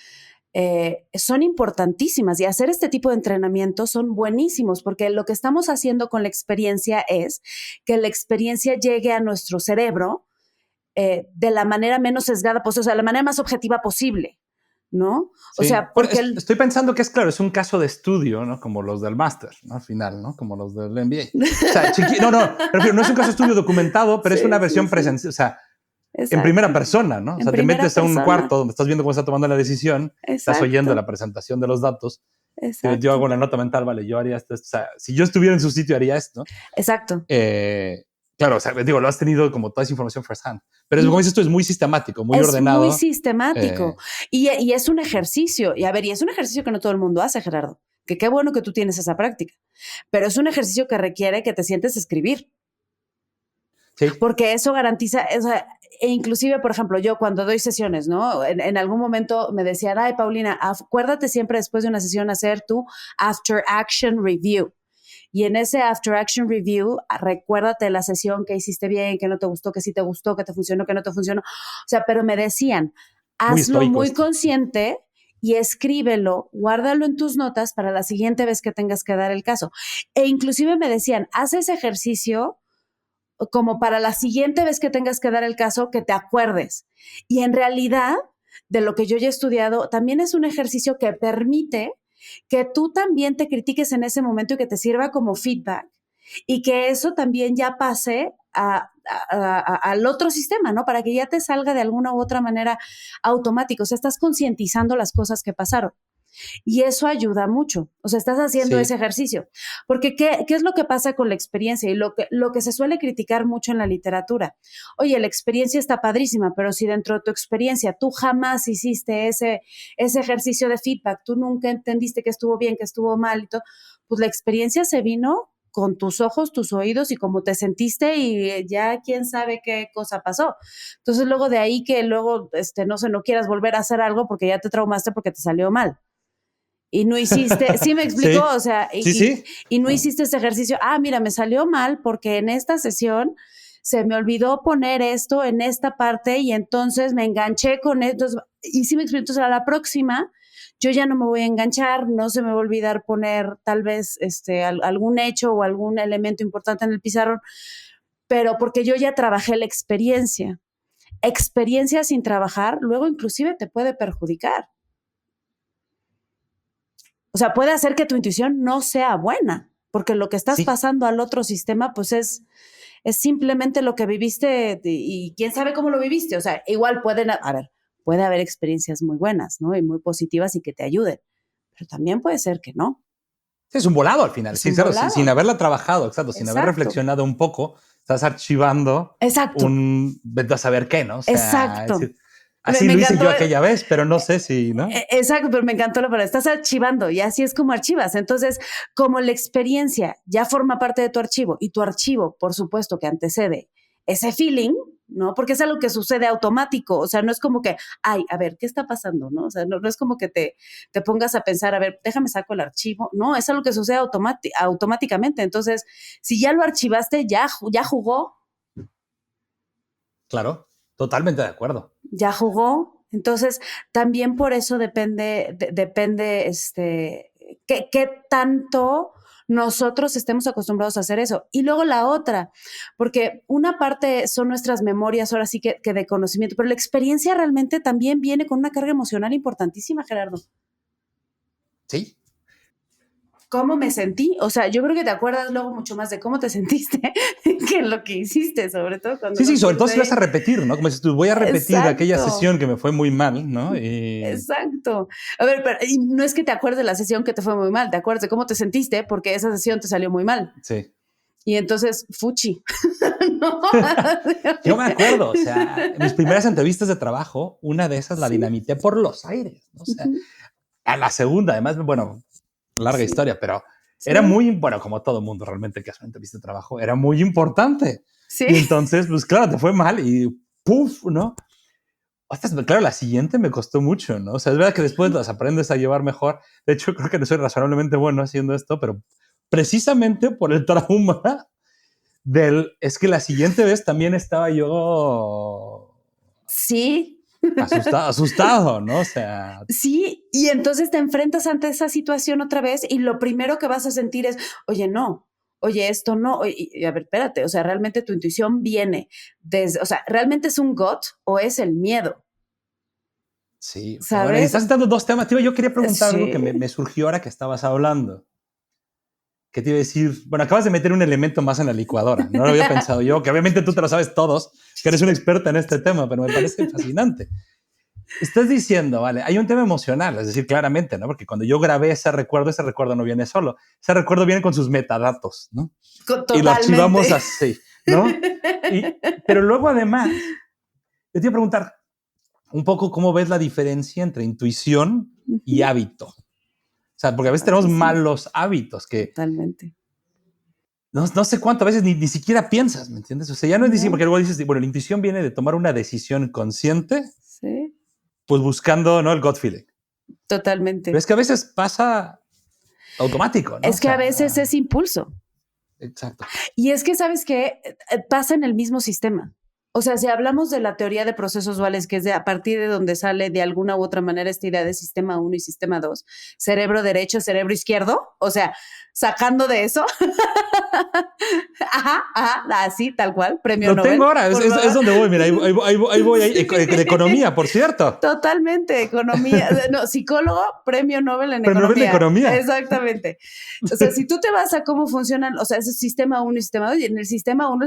son importantísimas y hacer este tipo de entrenamientos son buenísimos porque lo que estamos haciendo con la experiencia es que la experiencia llegue a nuestro cerebro de la manera menos sesgada posible, o sea, de la manera más objetiva posible, ¿no? Sí. O sea, porque... Estoy pensando que es un caso de estudio, ¿no? Como los del máster, ¿no? Al final, ¿no? Como los del MBA. O sea, no es un caso de estudio documentado, pero es una versión presencial, o sea, exacto. En primera persona, ¿no? O sea, te metes a un cuarto donde estás viendo cómo está tomando la decisión, exacto. Estás oyendo la presentación de los datos. Exacto. Yo hago la nota mental, vale, yo haría esto. O sea, si yo estuviera en su sitio, haría esto. Exacto. Claro, o sea, digo, lo has tenido como toda esa información first hand. Pero como dices tú, es muy sistemático, muy ordenado. Es muy sistemático. Y es un ejercicio. Y a ver, y es un ejercicio que no todo el mundo hace, Gerardo. Que qué bueno que tú tienes esa práctica. Pero es un ejercicio que requiere que te sientes a escribir. Sí. Porque eso garantiza, o sea, e inclusive, por ejemplo, yo cuando doy sesiones, ¿no? En algún momento me decían, ay, Paulina, acuérdate siempre después de una sesión hacer tu After Action Review. Y en ese After Action Review, recuérdate la sesión que hiciste bien, que no te gustó, que sí te gustó, que te funcionó, que no te funcionó. O sea, pero me decían, hazlo muy consciente y escríbelo, guárdalo en tus notas para la siguiente vez que tengas que dar el caso. E inclusive me decían, haz ese ejercicio como para la siguiente vez que tengas que dar el caso, que te acuerdes. Y en realidad, de lo que yo ya he estudiado, también es un ejercicio que permite que tú también te critiques en ese momento y que te sirva como feedback y que eso también ya pase al otro sistema, ¿no? Para que ya te salga de alguna u otra manera automático. O sea, estás concientizando las cosas que pasaron. Y eso ayuda mucho. O sea, estás haciendo ese ejercicio. Porque ¿qué es lo que pasa con la experiencia? Y lo que se suele criticar mucho en la literatura. Oye, la experiencia está padrísima, pero si dentro de tu experiencia tú jamás hiciste ese ejercicio de feedback, tú nunca entendiste que estuvo bien, que estuvo mal y todo, pues la experiencia se vino con tus ojos, tus oídos y cómo te sentiste y ya quién sabe qué cosa pasó. Entonces luego de ahí que luego no quieras volver a hacer algo porque ya te traumaste porque te salió mal. Y no hiciste, ¿sí me explico? O sea, y no hiciste ese ejercicio. Mira, me salió mal porque en esta sesión se me olvidó poner esto en esta parte y entonces me enganché con esto. Y sí me explico, entonces a la próxima yo ya no me voy a enganchar, no se me va a olvidar poner tal vez algún hecho o algún elemento importante en el pizarrón, pero porque yo ya trabajé la experiencia. experiencia sin trabajar, luego inclusive te puede perjudicar. O sea, puede hacer que tu intuición no sea buena, porque lo que estás pasando al otro sistema, pues es simplemente lo que viviste y quién sabe cómo lo viviste. O sea, igual puede haber experiencias muy buenas, ¿no? Y muy positivas y que te ayuden, pero también puede ser que no. Es un volado al final, sí, claro, sin haberla trabajado, exacto, sin haber reflexionado un poco, estás archivando vete a saber qué, ¿no? O sea, exacto. Así lo hice yo aquella vez, pero no sé si, ¿no? Exacto, pero me encantó la palabra. Estás archivando y así es como archivas. Entonces, como la experiencia ya forma parte de tu archivo y tu archivo, por supuesto, que antecede ese feeling, ¿no? Porque es algo que sucede automático. O sea, no es como que, ay, a ver, ¿qué está pasando? ¿No? O sea, no es como que te pongas a pensar, a ver, déjame saco el archivo. No, es algo que sucede automáticamente. Entonces, si ya lo archivaste, ya jugó. Claro. Totalmente de acuerdo. Ya jugó. Entonces, también por eso depende qué tanto nosotros estemos acostumbrados a hacer eso. Y luego la otra, porque una parte son nuestras memorias, ahora sí que de conocimiento, pero la experiencia realmente también viene con una carga emocional importantísima, Gerardo. Sí. ¿Cómo me sentí? O sea, yo creo que te acuerdas luego mucho más de cómo te sentiste que lo que hiciste, sobre todo cuando... Sí, sobre todo si vas a repetir, ¿no? Como dices tú, voy a repetir aquella sesión que me fue muy mal, ¿no? Exacto. A ver, pero no es que te acuerdes de la sesión que te fue muy mal, te acuerdas de cómo te sentiste porque esa sesión te salió muy mal. Sí. Y entonces, fuchi. ¿No? Yo me acuerdo, o sea, en mis primeras entrevistas de trabajo, una de esas la dinamité por los aires, ¿no? O sea, a la segunda, además, bueno, larga historia, pero era muy, bueno, como todo mundo realmente que hace una entrevista de trabajo, era muy importante. Sí. Y entonces, pues claro, te fue mal y ¡puf! ¿No? Hasta, claro, la siguiente me costó mucho, ¿no? O sea, es verdad que después las aprendes a llevar mejor. De hecho, creo que no soy razonablemente bueno haciendo esto, pero precisamente por el trauma es que la siguiente vez también estaba yo... Sí. Asustado, ¿no? O sea... Sí, y entonces te enfrentas ante esa situación otra vez y lo primero que vas a sentir es, oye, no, oye, esto no, y a ver, espérate, o sea, realmente tu intuición viene desde, o sea, ¿realmente es un gut o es el miedo? Sí, ¿sabes? Bueno, estás citando dos temas, tío, yo quería preguntar algo que me surgió ahora que estabas hablando. ¿Qué te iba a decir? Bueno, acabas de meter un elemento más en la licuadora. No lo había pensado yo, que obviamente tú te lo sabes todos, que eres una experta en este tema, pero me parece fascinante. Estás diciendo, vale, hay un tema emocional, es decir, claramente, ¿no? Porque cuando yo grabé ese recuerdo no viene solo. Ese recuerdo viene con sus metadatos, ¿no? Totalmente. Y lo archivamos así, ¿no? Pero luego, además, yo te iba a preguntar un poco cómo ves la diferencia entre intuición y hábito. O sea, porque a veces tenemos malos hábitos que... Totalmente. No sé cuántas veces ni siquiera piensas, ¿me entiendes? O sea, ya no es decir, porque luego dices, bueno, la intuición viene de tomar una decisión consciente, sí, pues buscando, ¿no? El gut feeling. Totalmente. Pero es que a veces pasa automático, ¿no? Es que a veces es impulso. Exacto. Y es que, ¿sabes qué? Pasa en el mismo sistema. O sea, si hablamos de la teoría de procesos duales, que es a partir de donde sale de alguna u otra manera esta idea de sistema 1 y sistema 2, cerebro derecho, cerebro izquierdo, o sea, sacando de eso, así, tal cual, premio Nobel. Lo tengo ahora, es donde voy, mira, ahí voy, de economía, por cierto. Totalmente, economía, no, psicólogo, premio Nobel en economía. Nobel de economía. Exactamente. O sea, si tú te vas a cómo funcionan, o sea, ese sistema 1 y sistema 2, y en el sistema 1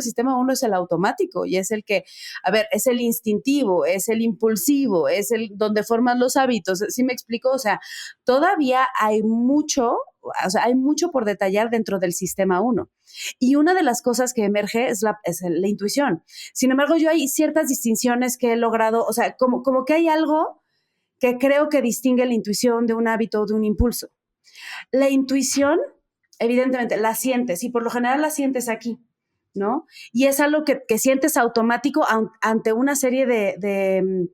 es el automático y es el que, a ver, es el instintivo, es el impulsivo, es el donde forman los hábitos. ¿Sí me explico? O sea, todavía hay mucho por detallar dentro del sistema 1. Y una de las cosas que emerge es la intuición. Sin embargo, yo hay ciertas distinciones que he logrado, o sea, como que hay algo que creo que distingue la intuición de un hábito o de un impulso. La intuición, evidentemente, la sientes y por lo general la sientes aquí, ¿no? Y es algo que sientes automático ante una serie de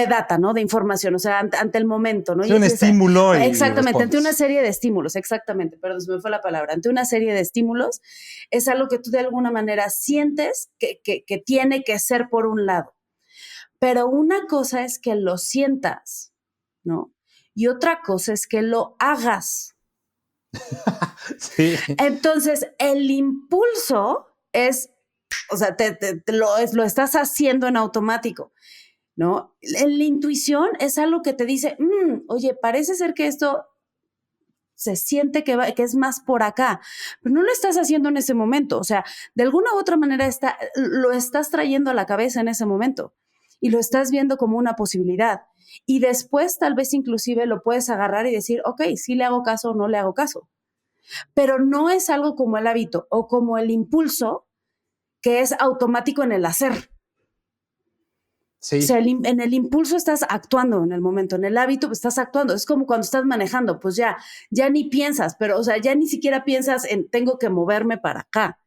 data, ¿no? De información, o sea, ante el momento, ¿no? Es un estímulo. Exactamente, ante una serie de estímulos, exactamente, perdón, se me fue la palabra, ante una serie de estímulos, es algo que tú de alguna manera sientes que tiene que ser por un lado. Pero una cosa es que lo sientas, ¿no? Y otra cosa es que lo hagas. Sí. Entonces, el impulso es, o sea, lo estás haciendo en automático, ¿no? La intuición es algo que te dice, oye, parece ser que esto se siente que es más por acá, pero no lo estás haciendo en ese momento. O sea, de alguna u otra manera lo estás trayendo a la cabeza en ese momento y lo estás viendo como una posibilidad. Y después tal vez inclusive lo puedes agarrar y decir, ok, sí le hago caso o no le hago caso. Pero no es algo como el hábito o como el impulso que es automático en el hacer. Sí. O sea, en el impulso estás actuando en el momento, en el hábito estás actuando. Es como cuando estás manejando, pues ya ni piensas, pero o sea, ya ni siquiera piensas en tengo que moverme para acá.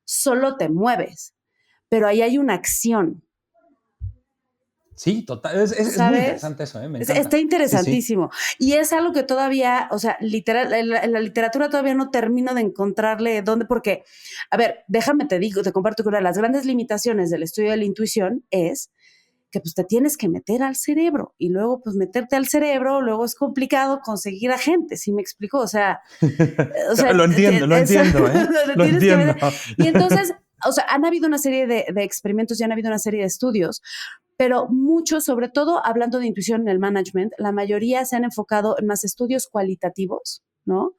Solo te mueves, pero ahí hay una acción. Sí, total. Es muy interesante eso, me encanta. Está interesantísimo. Sí. Y es algo que todavía, o sea, literal, en la literatura todavía no termino de encontrarle dónde, porque, a ver, te comparto que una de las grandes limitaciones del estudio de la intuición es que pues te tienes que meter al cerebro y luego pues meterte al cerebro, luego es complicado conseguir a gente, ¿sí me explico? O sea lo entiendo, lo entiendo. Y entonces, o sea, han habido una serie de experimentos y han habido una serie de estudios, pero muchos, sobre todo hablando de intuición en el management, la mayoría se han enfocado en más estudios cualitativos, ¿no?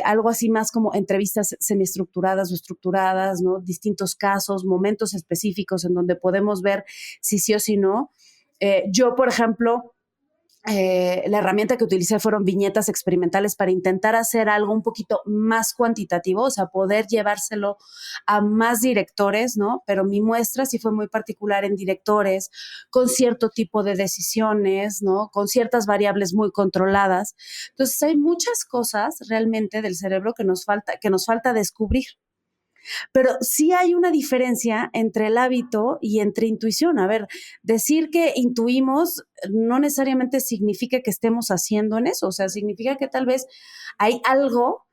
Algo así más como entrevistas semiestructuradas o estructuradas, ¿no? Distintos casos, momentos específicos en donde podemos ver si sí o si no. Yo, por ejemplo, la herramienta que utilicé fueron viñetas experimentales para intentar hacer algo un poquito más cuantitativo, o sea, poder llevárselo a más directores, ¿no? Pero mi muestra sí fue muy particular en directores, con cierto tipo de decisiones, ¿no? Con ciertas variables muy controladas. Entonces, hay muchas cosas realmente del cerebro que nos falta descubrir. Pero sí hay una diferencia entre el hábito y entre intuición. A ver, decir que intuimos no necesariamente significa que estemos haciendo en eso. O sea, significa que tal vez hay algo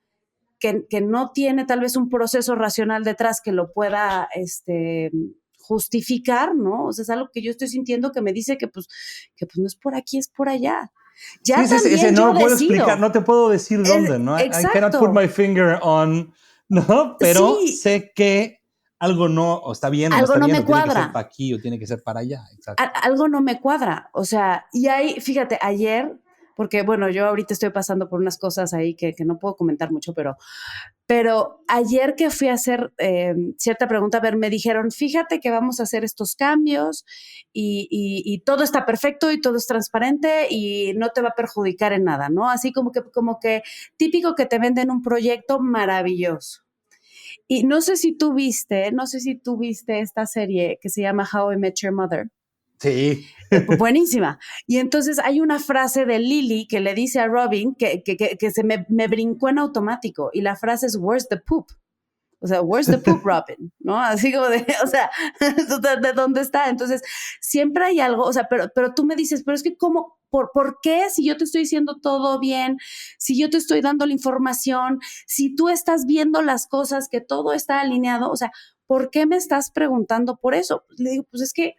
que no tiene tal vez un proceso racional detrás que lo pueda justificar, ¿no? O sea, es algo que yo estoy sintiendo que me dice que pues no es por aquí, es por allá. Ya sí, también no lo puedo decido. explicar, no te puedo decir dónde, ¿no? Exacto. I cannot put my finger on, ¿no? Pero sí. sé que algo no, o está bien, o algo no está no bien, me o cuadra. Tiene que ser para aquí, o tiene que ser para allá. Exacto. Algo no me cuadra. O sea, y ahí, fíjate, ayer, porque bueno, yo ahorita estoy pasando por unas cosas ahí que no puedo comentar mucho, pero ayer que fui a hacer cierta pregunta, a ver, me dijeron, fíjate que vamos a hacer estos cambios y todo está perfecto y todo es transparente y no te va a perjudicar en nada, ¿no? Así como que típico que te venden un proyecto maravilloso. Y no sé si tú viste esta serie que se llama How I Met Your Mother. Sí. Buenísima. Y entonces hay una frase de Lily que le dice a Robin que se me brincó en automático. Y la frase es, where's the poop? O sea, where's the poop, Robin? ¿No? Así como o sea, ¿de dónde está? Entonces, siempre hay algo, o sea, pero tú me dices, pero es que ¿cómo? ¿Por qué? Si yo te estoy diciendo todo bien, si yo te estoy dando la información, si tú estás viendo las cosas, que todo está alineado, o sea, ¿por qué me estás preguntando por eso? Le digo, pues es que,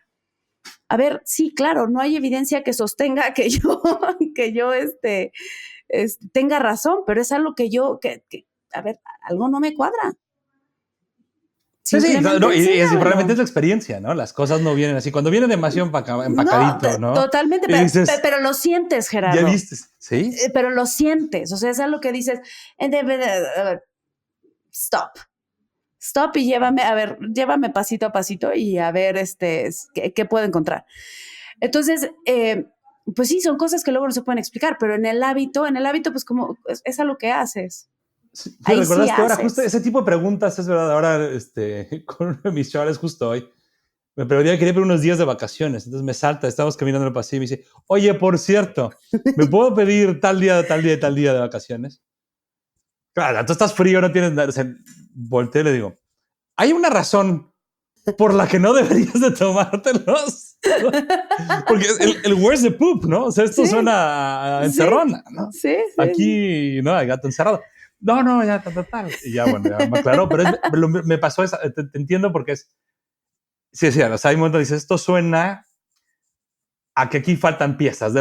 a ver, sí, claro, no hay evidencia que sostenga que yo tenga razón, pero es algo que a ver, algo no me cuadra. Sí, no, y realmente es la experiencia, ¿no? Las cosas no vienen así. Cuando viene demasiado empacadito, ¿no? Totalmente, pero lo sientes, Gerardo. Ya viste, ¿sí? Pero lo sientes, o sea, es algo que dices, stop y llévame pasito a pasito y a ver qué puedo encontrar. Entonces, pues sí, son cosas que luego no se pueden explicar, pero en el hábito, pues como es algo que haces. Sí, ¿recordaste sí ahora justo ese tipo de preguntas? Es verdad, ahora con uno de mis chavales justo hoy, me preguntaba, quería ver unos días de vacaciones, entonces me salta, estamos caminando en el pasillo y me dice, oye, por cierto, ¿me puedo pedir tal día de vacaciones? Claro, tú estás frío, no tienes nada, o sea, volteo y le digo, hay una razón por la que no deberías de tomártelos. Porque el where's the poop, ¿no? O sea, esto suena a encerrona, ¿no? Sí. Aquí, no, hay gato encerrado. No, ya, tal. Y ya, bueno, ya me aclaró, pero me pasó esa, te entiendo porque es, sí, o sea, hay momentos que dices, esto suena a que aquí faltan piezas,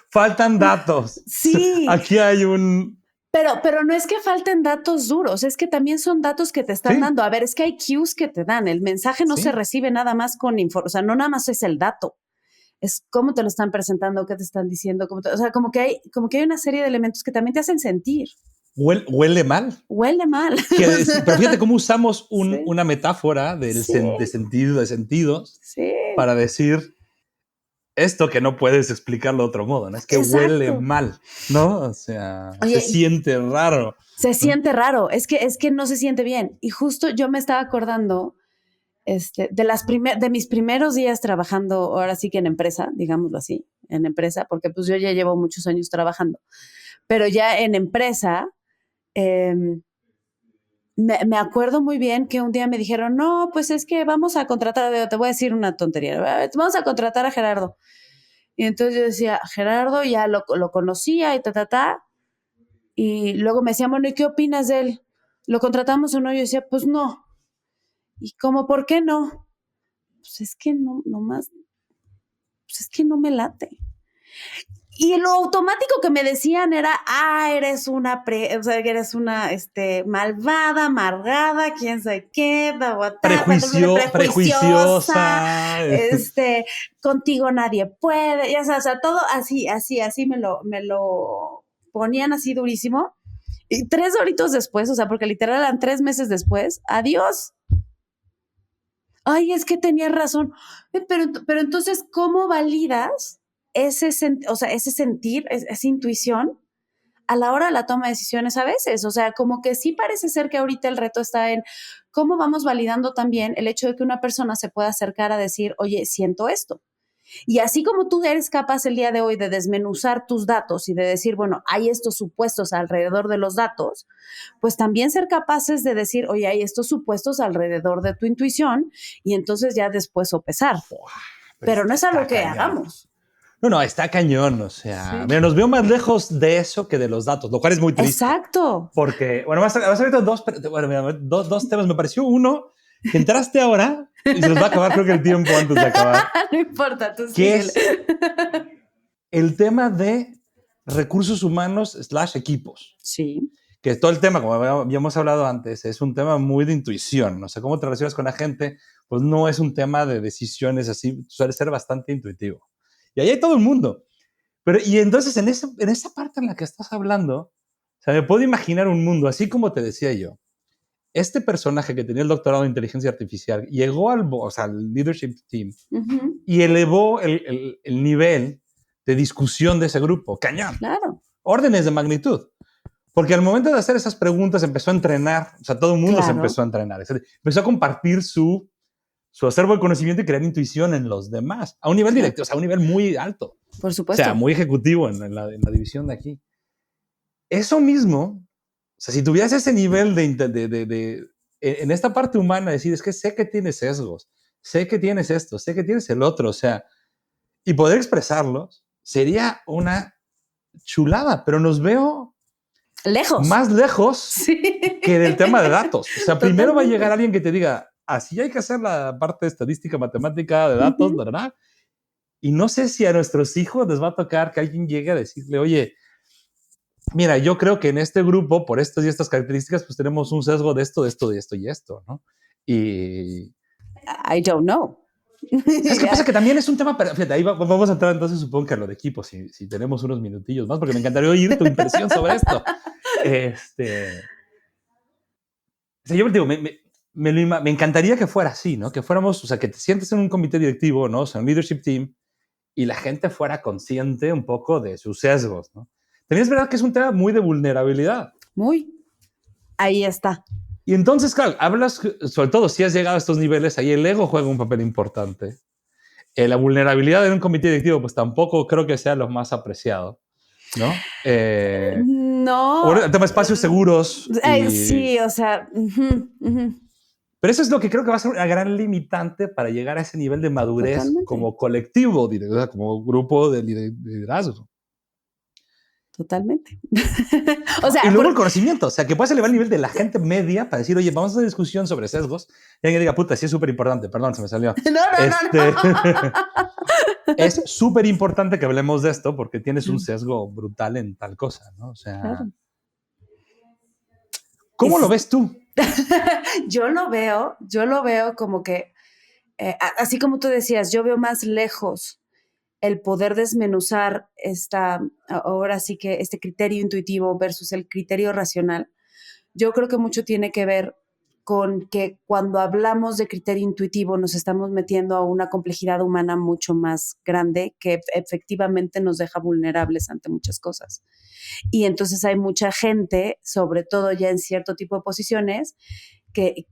faltan datos. Sí. Aquí hay un Pero no es que falten datos duros, es que también son datos que te están dando. A ver, es que hay cues que te dan. El mensaje no se recibe nada más con información, o sea, no nada más es el dato. Es cómo te lo están presentando, qué te están diciendo. O sea, como que hay una serie de elementos que también te hacen sentir. Huele mal. Huele mal. Pero fíjate cómo usamos una metáfora de sentidos para decir esto que no puedes explicarlo de otro modo, ¿no? Es que huele mal, ¿no? O sea, se siente raro. Se siente raro, es que no se siente bien. Y justo yo me estaba acordando de mis primeros días trabajando, ahora sí que en empresa, digámoslo así, en empresa, porque pues yo ya llevo muchos años trabajando, pero ya en empresa, me acuerdo muy bien que un día me dijeron, no, pues es que vamos a contratar, te voy a decir una tontería, vamos a contratar a Gerardo. Y entonces yo decía, Gerardo, ya lo conocía y y luego me decían, bueno, ¿y qué opinas de él? ¿Lo contratamos o no? Yo decía, pues no. ¿Y cómo, por qué no? Pues es que no más, pues es que no me late. Y lo automático que me decían era, eres una malvada, amargada, quién sabe qué, prejuiciosa, contigo nadie puede, ya sabes, o sea, todo así me lo ponían así durísimo. Y 3 horitos después, o sea, porque literal eran 3 meses después, adiós. Ay, es que tenías razón. Pero entonces, ¿cómo validas ese sentir, esa intuición a la hora de la toma de decisiones a veces? O sea, como que sí parece ser que ahorita el reto está en cómo vamos validando también el hecho de que una persona se pueda acercar a decir, oye, siento esto. Y así como tú eres capaz el día de hoy de desmenuzar tus datos y de decir, bueno, hay estos supuestos alrededor de los datos, pues también ser capaces de decir, oye, hay estos supuestos alrededor de tu intuición y entonces ya después sopesar. Pero no es algo que hagamos. No, está cañón, o sea, mira, nos veo más lejos de eso que de los datos, lo cual es muy triste. Exacto. Porque, bueno, vas a ver dos temas, me pareció uno, que entraste ahora y se nos va a acabar creo que el tiempo antes de acabar. No importa, tú que es el tema de recursos humanos / equipos. Sí. Que todo el tema, como habíamos hablado antes, es un tema muy de intuición. O sea, cómo te relacionas con la gente, pues no es un tema de decisiones así, suele ser bastante intuitivo. Y ahí hay todo el mundo. Y entonces, en esa parte en la que estás hablando, o sea, me puedo imaginar un mundo, así como te decía yo. Este personaje que tenía el doctorado en inteligencia artificial llegó al leadership team y elevó el nivel de discusión de ese grupo. Cañón. Claro. Órdenes de magnitud. Porque al momento de hacer esas preguntas empezó a entrenar, o sea, todo el mundo se empezó a entrenar. Empezó a compartir su acervo de conocimiento y crear intuición en los demás, a un nivel directo, o sea, a un nivel muy alto. Por supuesto. O sea, muy ejecutivo en la división de aquí. Eso mismo, o sea, si tuvieras ese nivel en esta parte humana, decir, es que sé que tienes sesgos, sé que tienes esto, sé que tienes el otro, o sea, y poder expresarlos, sería una chulada, pero nos veo más lejos que del tema de datos. O sea, primero va a llegar alguien que te diga, así hay que hacer la parte estadística, matemática, de datos, ¿verdad? Y no sé si a nuestros hijos les va a tocar que alguien llegue a decirle, oye, mira, yo creo que en este grupo, por estas y estas características, pues tenemos un sesgo de esto, de esto, de esto y esto, ¿no? Y... I don't know. ¿Sabes qué pasa? Que también es un tema, pero fíjate, ahí vamos a entrar entonces, supongo que a lo de equipo, si tenemos unos minutillos más, porque me encantaría oír tu impresión sobre esto. O sea, yo digo, me encantaría que fuera así, ¿no? Que fuéramos, o sea, que te sientes en un comité directivo, ¿no? O sea, un leadership team, y la gente fuera consciente un poco de sus sesgos, ¿no? También es verdad que es un tema muy de vulnerabilidad. Muy. Ahí está. Y entonces, claro, hablas, sobre todo si has llegado a estos niveles, ahí el ego juega un papel importante. La vulnerabilidad en un comité directivo, pues tampoco creo que sea lo más apreciado, ¿no? No. El tema de espacios seguros. Sí, o sea. Pero eso es lo que creo que va a ser una gran limitante para llegar a ese nivel de madurez. Totalmente. Como colectivo, como grupo de liderazgo. Totalmente. O sea, y luego el conocimiento, o sea, que puedas elevar el nivel de la gente media para decir, oye, vamos a hacer discusión sobre sesgos. Y alguien diga, puta, sí es súper importante, perdón, se me salió. No. Es súper importante que hablemos de esto porque tienes un sesgo brutal en tal cosa, ¿no? O sea, claro. ¿Cómo lo ves tú? Yo lo veo como que, así como tú decías, yo veo más lejos el poder desmenuzar ahora sí que este criterio intuitivo versus el criterio racional. Yo creo que mucho tiene que ver con que cuando hablamos de criterio intuitivo nos estamos metiendo a una complejidad humana mucho más grande que efectivamente nos deja vulnerables ante muchas cosas. Y entonces hay mucha gente, sobre todo ya en cierto tipo de posiciones, que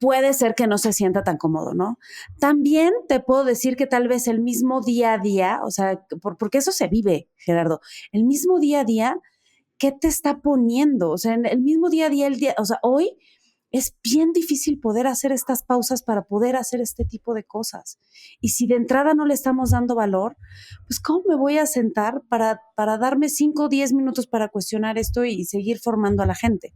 puede ser que no se sienta tan cómodo, ¿no? También te puedo decir que tal vez el mismo día a día, o sea, porque eso se vive, Gerardo, el mismo día a día, ¿qué te está poniendo? O sea, en el mismo día a día, o sea, hoy es bien difícil poder hacer estas pausas para poder hacer este tipo de cosas. Y si de entrada no le estamos dando valor, pues ¿cómo me voy a sentar para darme 5 o 10 minutos para cuestionar esto y seguir formando a la gente?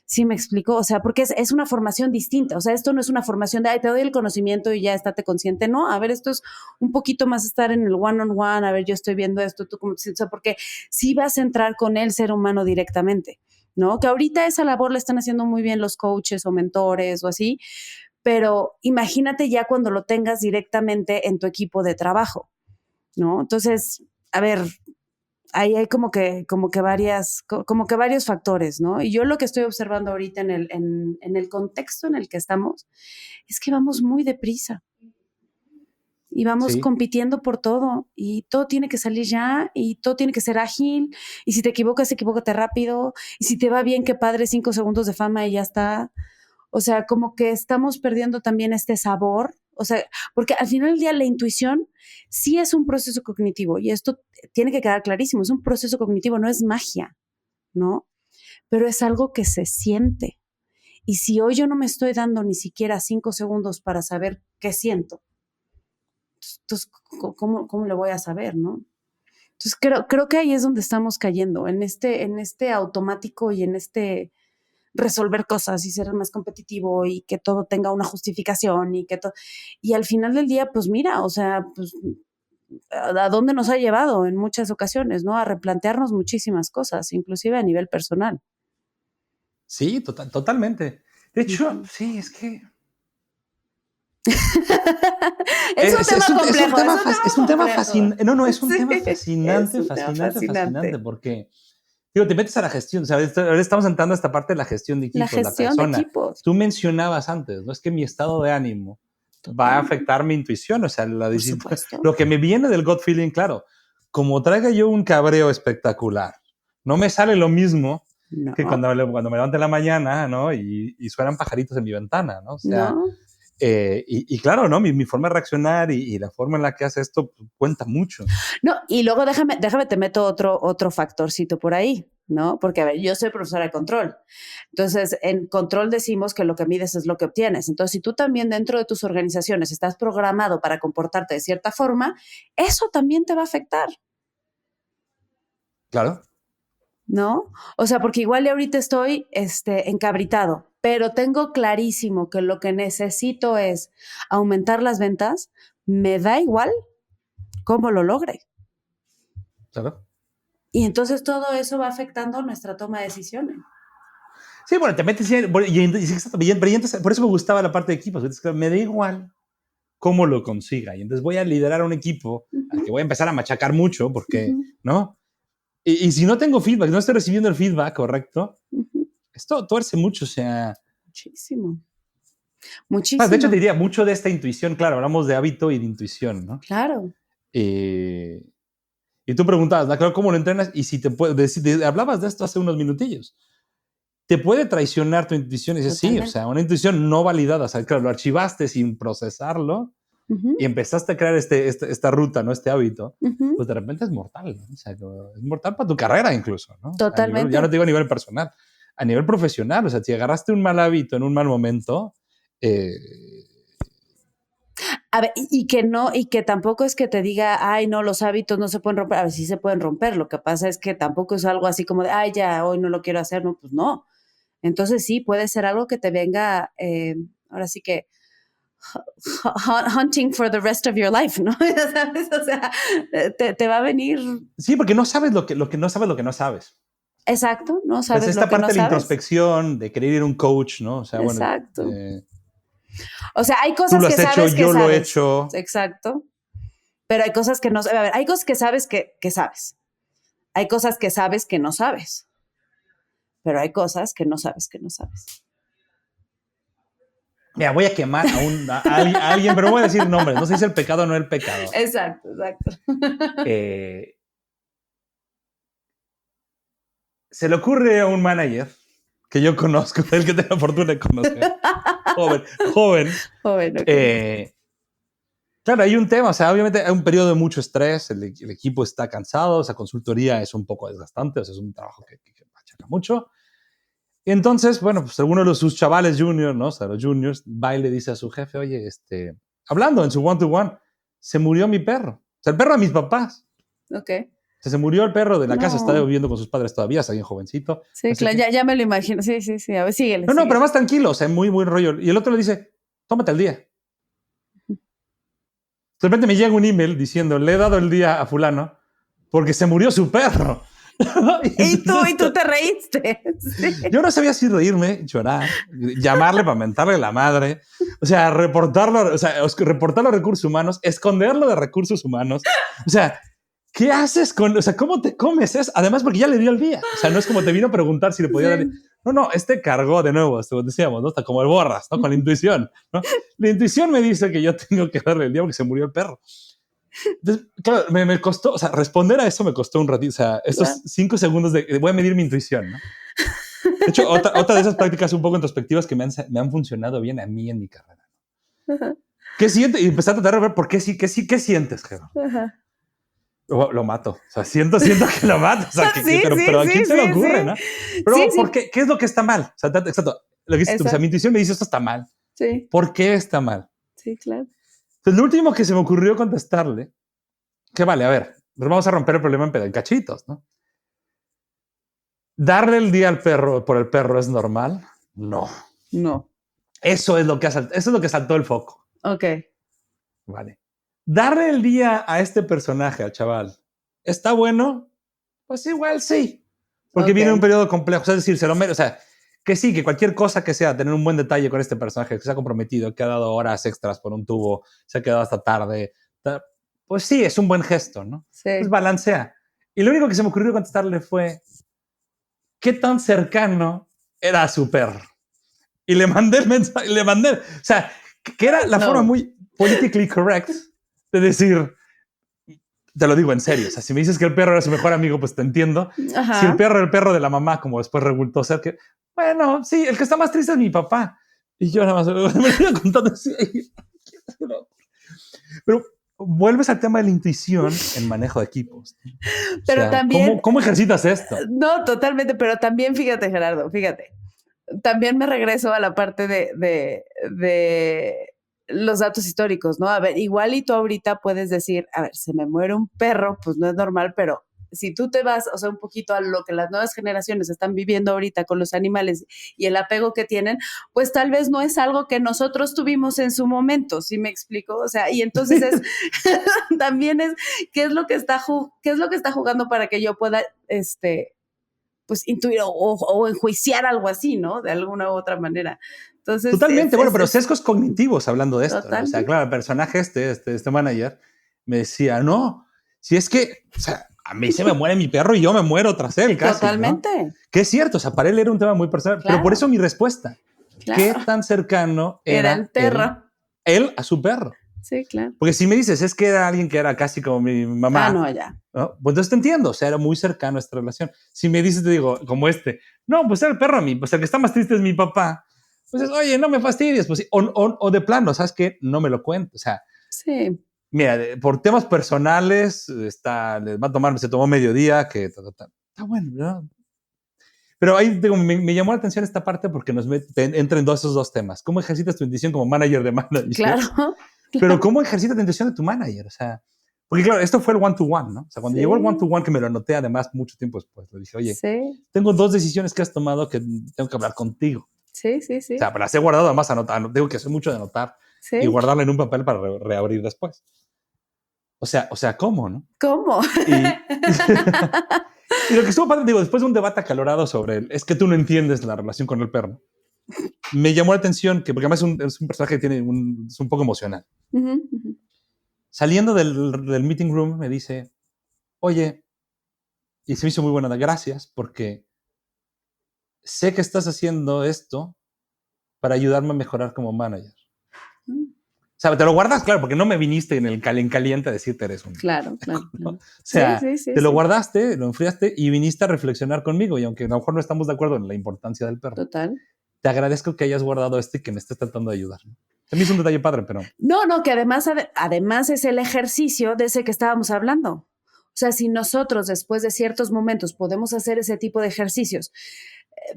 ¿Sí me explico? O sea, porque es una formación distinta. O sea, esto no es una formación de, ay, te doy el conocimiento y ya estate consciente. No, a ver, esto es un poquito más estar en el one-on-one. A ver, yo estoy viendo esto, tú cómo te sientes. O sea, porque sí vas a entrar con el ser humano directamente, ¿no? Que ahorita esa labor la están haciendo muy bien los coaches o mentores o así, pero imagínate ya cuando lo tengas directamente en tu equipo de trabajo, ¿no? Entonces, a ver, ahí hay como que varios factores, ¿no? Y yo lo que estoy observando ahorita en el contexto en el que estamos es que vamos muy deprisa y vamos Sí. compitiendo por todo y todo tiene que salir ya y todo tiene que ser ágil y si te equivocas, equivócate rápido y si te va bien, qué padre, 5 segundos de fama y ya está. O sea, como que estamos perdiendo también este sabor. O sea, porque al final del día la intuición sí es un proceso cognitivo y esto tiene que quedar clarísimo. Es un proceso cognitivo, no es magia, ¿no? Pero es algo que se siente. Y si hoy yo no me estoy dando ni siquiera 5 segundos para saber qué siento, entonces, ¿cómo lo voy a saber, no? Entonces, creo que ahí es donde estamos cayendo, en este automático y en este resolver cosas y ser más competitivo y que todo tenga una justificación y al final del día, pues mira, o sea, pues a dónde nos ha llevado en muchas ocasiones, ¿no? A replantearnos muchísimas cosas, inclusive a nivel personal. Sí, totalmente. De hecho, sí, es que Es un tema complejo. Es un tema fascinante. No, es un Sí, tema es un tema fascinante, porque digo, te metes a la gestión, ¿sabes? Ahora estamos entrando a esta parte de la gestión de equipos, la gestión de equipos. Tú mencionabas antes, ¿no? Es que mi estado de ánimo va a afectar mi intuición, o sea, lo que me viene del gut feeling, claro, como traiga yo un cabreo espectacular, no me sale lo mismo que cuando me levanto en la mañana, ¿no? Y suenan pajaritos en mi ventana, ¿no? O sea, y claro, ¿no? Mi forma de reaccionar y la forma en la que hace esto cuenta mucho. No, y luego déjame te meto otro factorcito por ahí, ¿no? Porque, a ver, yo soy profesora de control. Entonces, en control decimos que lo que mides es lo que obtienes. Entonces, si tú también dentro de tus organizaciones estás programado para comportarte de cierta forma, eso también te va a afectar. Claro. ¿No? O sea, porque igual ahorita estoy encabritado, pero tengo clarísimo que lo que necesito es aumentar las ventas, me da igual cómo lo logre. Claro. Y entonces todo eso va afectando nuestra toma de decisiones. Sí, bueno, te metes por eso me gustaba la parte de equipos. Me da igual cómo lo consiga. Y entonces voy a liderar un equipo al que voy a empezar a machacar mucho porque, ¿no? Y si no tengo feedback, no estoy recibiendo el feedback correcto, esto tuerce mucho, o sea... Muchísimo. Muchísimo. De hecho, te diría mucho de esta intuición, claro, hablamos de hábito y de intuición, ¿no? Claro. Y tú preguntabas, ¿no? Claro, ¿cómo lo entrenas? Y si te hablabas de esto hace unos minutillos. ¿Te puede traicionar tu intuición? Y dices, sí, o sea, una intuición no validada, o sea, claro, lo archivaste sin procesarlo y empezaste a crear esta ruta, ¿no? Este hábito, pues de repente es mortal, ¿no? O sea, es mortal para tu carrera incluso, ¿no? Totalmente. Ya no te digo a nivel personal, a nivel profesional, o sea, si agarraste un mal hábito en un mal momento... A ver, y que tampoco es que te diga, ay, no, los hábitos no se pueden romper. A ver, sí se pueden romper. Lo que pasa es que tampoco es algo así como de, ay, ya, hoy no lo quiero hacer. No, pues no. Entonces sí, puede ser algo que te venga, ahora sí que, hunting for the rest of your life, ¿no? ¿Sabes? O sea, te va a venir. Sí, porque no sabes lo que no sabes. Exacto, no sabes Pues lo esta que parte no de la sabes. introspección, de querer ir a un coach, ¿no? O sea, bueno, Exacto. O sea, hay cosas tú lo que has hecho, sabes que yo sabes. lo he hecho. Exacto. Pero hay cosas que no... A ver, hay cosas que sabes que sabes. Hay cosas que sabes que no sabes. Pero hay cosas que no sabes que no sabes. Mira, voy a quemar a alguien, pero no voy a decir nombres. No sé si es el pecado o no el pecado. Exacto, exacto. Se le ocurre a un manager que yo conozco, el que tengo la fortuna de conocer, joven. Okay. Claro, hay un tema, o sea, obviamente hay un periodo de mucho estrés, el equipo está cansado, esa consultoría es un poco desgastante, o sea, es un trabajo que machaca mucho. Y entonces, bueno, pues alguno de sus chavales juniors, ¿no? O sea, los juniors, va y le dice a su jefe, oye, hablando en su one-to-one, se murió mi perro. O sea, el perro de mis papás. Ok. O sea, se murió el perro de la casa, está No. viviendo con sus padres todavía, está bien jovencito. Sí, no sé claro, qué. ya me lo imagino. Sí, sí, sí. A ver, síguele. No, síguele. pero más tranquilo, o sea, muy, muy rollo. Y el otro le dice, tómate el día. De repente me llega un email diciendo, le he dado el día a fulano porque se murió su perro. Y tú te reíste. Sí. Yo no sabía si reírme, llorar, llamarle para mentarle la madre, o sea, reportarlo a recursos humanos, esconderlo de recursos humanos. O sea, ¿qué haces con, o sea, cómo te comes eso? Además, porque ya le dio el día. O sea, no es como te vino a preguntar si le podía dar. No, cargó de nuevo, decíamos, ¿no? Está como el borras, ¿no? Con la intuición, ¿no? La intuición me dice que yo tengo que darle el día porque se murió el perro. Entonces, claro, me costó, o sea, responder a eso me costó un ratito, o sea, estos 5 segundos de voy a medir mi intuición, ¿no? De hecho, otra de esas prácticas un poco introspectivas que me han funcionado bien a mí en mi carrera. Ajá. ¿Qué sientes? Y empecé a tratar de ver por qué sí, qué sientes, Gerardo. Ajá. Lo mato, o sea, siento que lo mato, o sea, pero ¿a quién se le ocurre, no? Pero ¿por qué? ¿Qué es lo que está mal? O sea, exacto, lo que dices, o sea, mi intuición me dice esto está mal. Sí. ¿Por qué está mal? Sí, claro. Entonces, lo último que se me ocurrió contestarle, que vale, a ver, pues vamos a romper el problema en cachitos, ¿no? ¿Darle el día al perro por el perro es normal? No. No. Eso es lo que saltó el foco. Ok. Vale. ¿Darle el día a este personaje, al chaval, está bueno? Pues igual sí. Porque viene un periodo complejo. Es decir, se lo merece. O sea, que sí, que cualquier cosa que sea, tener un buen detalle con este personaje, que se ha comprometido, que ha dado horas extras por un tubo, se ha quedado hasta tarde, pues sí, es un buen gesto, ¿no? Sí. Pues balancea. Y lo único que se me ocurrió contestarle fue, ¿qué tan cercano era a su perro? Y le mandé el mensaje, o sea, que era la forma muy politically correct de decir, te lo digo en serio, o sea, si me dices que el perro era su mejor amigo, pues te entiendo. Ajá. Si el perro era el perro de la mamá, como después resultó ser que, bueno, sí, el que está más triste es mi papá. Y yo nada más me lo iba contando así. Pero vuelves al tema de la intuición en manejo de equipos. Pero sea, también... ¿cómo ejercitas esto? No, totalmente, pero también fíjate, Gerardo, fíjate. También me regreso a la parte de los datos históricos, ¿no? A ver, igual y tú ahorita puedes decir, a ver, se me muere un perro, pues no es normal, pero si tú te vas, o sea, un poquito a lo que las nuevas generaciones están viviendo ahorita con los animales y el apego que tienen, pues tal vez no es algo que nosotros tuvimos en su momento, ¿sí me explico? O sea, y entonces es, también es, ¿qué es lo que está jugando para que yo pueda, pues intuir o enjuiciar algo así, ¿no? De alguna u otra manera. Entonces, totalmente, pero sesgos cognitivos hablando de esto. ¿No? O sea, claro, el personaje este manager me decía, no, si es que, o sea, a mí se me muere mi perro y yo me muero tras él casi. Totalmente. ¿No? Que es cierto, o sea, para él era un tema muy personal, claro. Pero por eso mi respuesta, claro. ¿Qué tan cercano era el perro? Él a su perro. Sí, claro. Porque si me dices, es que era alguien que era casi como mi mamá. Ah, no, ya. ¿No? Pues entonces te entiendo, o sea, era muy cercano a esta relación. Si me dices, te digo, como no, pues era el perro a mí, pues el que está más triste es mi papá. Pues es, oye, no me fastidies, pues sí. O de plano, ¿sabes qué? No me lo cuento, o sea. Sí. Mira, por temas personales, se tomó mediodía, que está bueno, ¿no? Pero ahí digo, me llamó la atención esta parte porque entra en esos dos temas. ¿Cómo ejercitas tu intuición como manager de manager? Claro. Pero ¿cómo ejercitas la intuición de tu manager? O sea, porque claro, esto fue el one-to-one, ¿no? O sea, cuando llegó el one-to-one, que me lo anoté además mucho tiempo después, le dije, oye, tengo 2 decisiones que has tomado que tengo que hablar contigo. Sí, sí, sí. O sea, pero las he guardado además anotar. Tengo que hacer mucho de anotar y guardarla en un papel para reabrir después. O sea, ¿cómo, no? ¿Cómo? Y lo que estuvo padre, digo, después de un debate acalorado sobre es que tú no entiendes la relación con el perro, me llamó la atención que, porque además es un personaje que es un poco emocional. Saliendo del meeting room me dice, oye, y se me hizo muy buena, gracias, porque sé que estás haciendo esto para ayudarme a mejorar como manager. O sea, te lo guardas, claro, porque no me viniste en caliente a decirte eres un... Claro. ¿no? O sea, sí, te lo guardaste, lo enfriaste y viniste a reflexionar conmigo. Y aunque a lo mejor no estamos de acuerdo en la importancia del perro, Total. te agradezco que hayas guardado esto y que me estés tratando de ayudar. A mí es un detalle padre, pero... No, que además es el ejercicio de ese que estábamos hablando. O sea, si nosotros después de ciertos momentos podemos hacer ese tipo de ejercicios,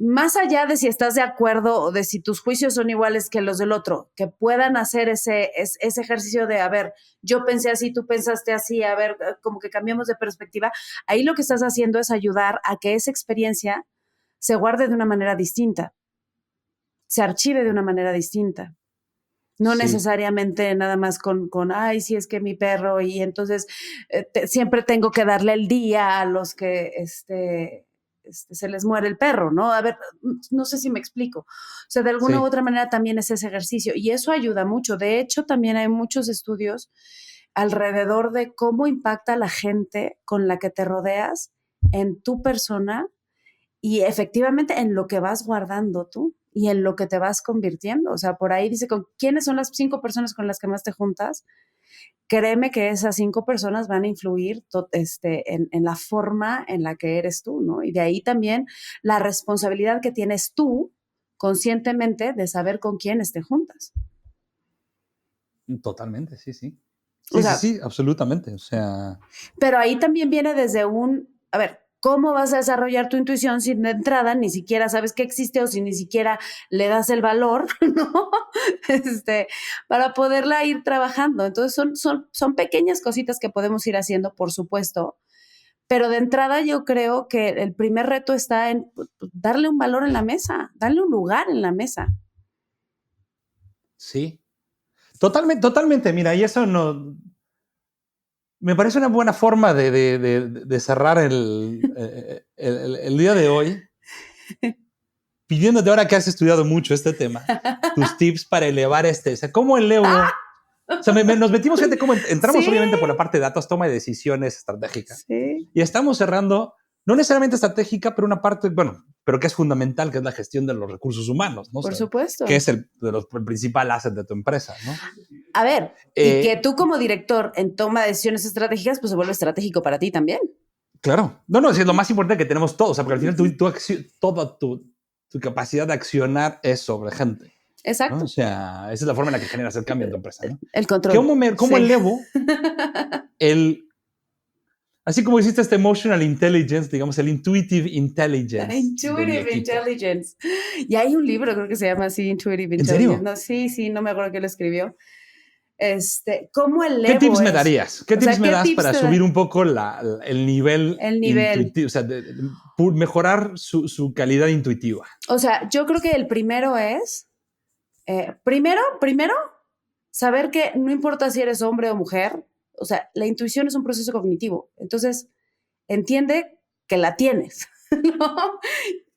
más allá de si estás de acuerdo o de si tus juicios son iguales que los del otro, que puedan hacer ese ejercicio de, a ver, yo pensé así, tú pensaste así, a ver, como que cambiamos de perspectiva, ahí lo que estás haciendo es ayudar a que esa experiencia se guarde de una manera distinta, se archive de una manera distinta. No necesariamente nada más con ay, sí, es que mi perro, y entonces siempre tengo que darle el día a los que se les muere el perro, ¿no? A ver, no sé si me explico. O sea, de alguna u otra manera también es ese ejercicio y eso ayuda mucho. De hecho, también hay muchos estudios alrededor de cómo impacta la gente con la que te rodeas en tu persona y efectivamente en lo que vas guardando tú y en lo que te vas convirtiendo. O sea, por ahí dice, ¿quiénes son las 5 personas con las que más te juntas? Créeme que esas 5 personas van a influir en la forma en la que eres tú, ¿no? Y de ahí también la responsabilidad que tienes tú conscientemente de saber con quiénes te juntas. Totalmente, sí. O sea, Sí, absolutamente. O sea... Pero ahí también viene desde a ver, ¿cómo vas a desarrollar tu intuición si de entrada ni siquiera sabes que existe o si ni siquiera le das el valor, ¿no? Para poderla ir trabajando. Entonces son pequeñas cositas que podemos ir haciendo, por supuesto, pero de entrada yo creo que el primer reto está en darle un valor en la mesa, darle un lugar en la mesa. Sí, totalmente. Mira, y eso no... Me parece una buena forma de cerrar el día de hoy, pidiéndote ahora que has estudiado mucho este tema, tus tips para elevar o sea, ¿cómo elevo? O sea, nos metimos, gente, como entramos obviamente por la parte de datos, toma de decisiones estratégicas. Sí. Y estamos cerrando, no necesariamente estratégica, pero una parte, bueno, pero que es fundamental, que es la gestión de los recursos humanos, ¿no? Por o sea, supuesto. Que es el principal asset de tu empresa, ¿no? A ver, y que tú como director en toma de decisiones estratégicas, pues se vuelve estratégico para ti también. Claro. No, es lo más importante que tenemos todos, o sea, porque al final toda tu capacidad de accionar es sobre gente. Exacto. ¿No? O sea, esa es la forma en la que generas el cambio en tu empresa, ¿no? El control. ¿Cómo elevo así como hiciste este emotional intelligence, digamos, el intuitive intelligence? Intuitive intelligence. Y hay un libro, creo que se llama así, Intuitive Intelligence. ¿En serio? No, sí, no me acuerdo quién lo escribió. ¿Cómo elevo? ¿Qué tips me darías? ¿Qué tips me das para subir un poco el nivel intuitivo? O sea, mejorar su calidad intuitiva. O sea, yo creo que el primero es, primero, saber que no importa si eres hombre o mujer, o sea, la intuición es un proceso cognitivo. Entonces, entiende que la tienes, ¿no?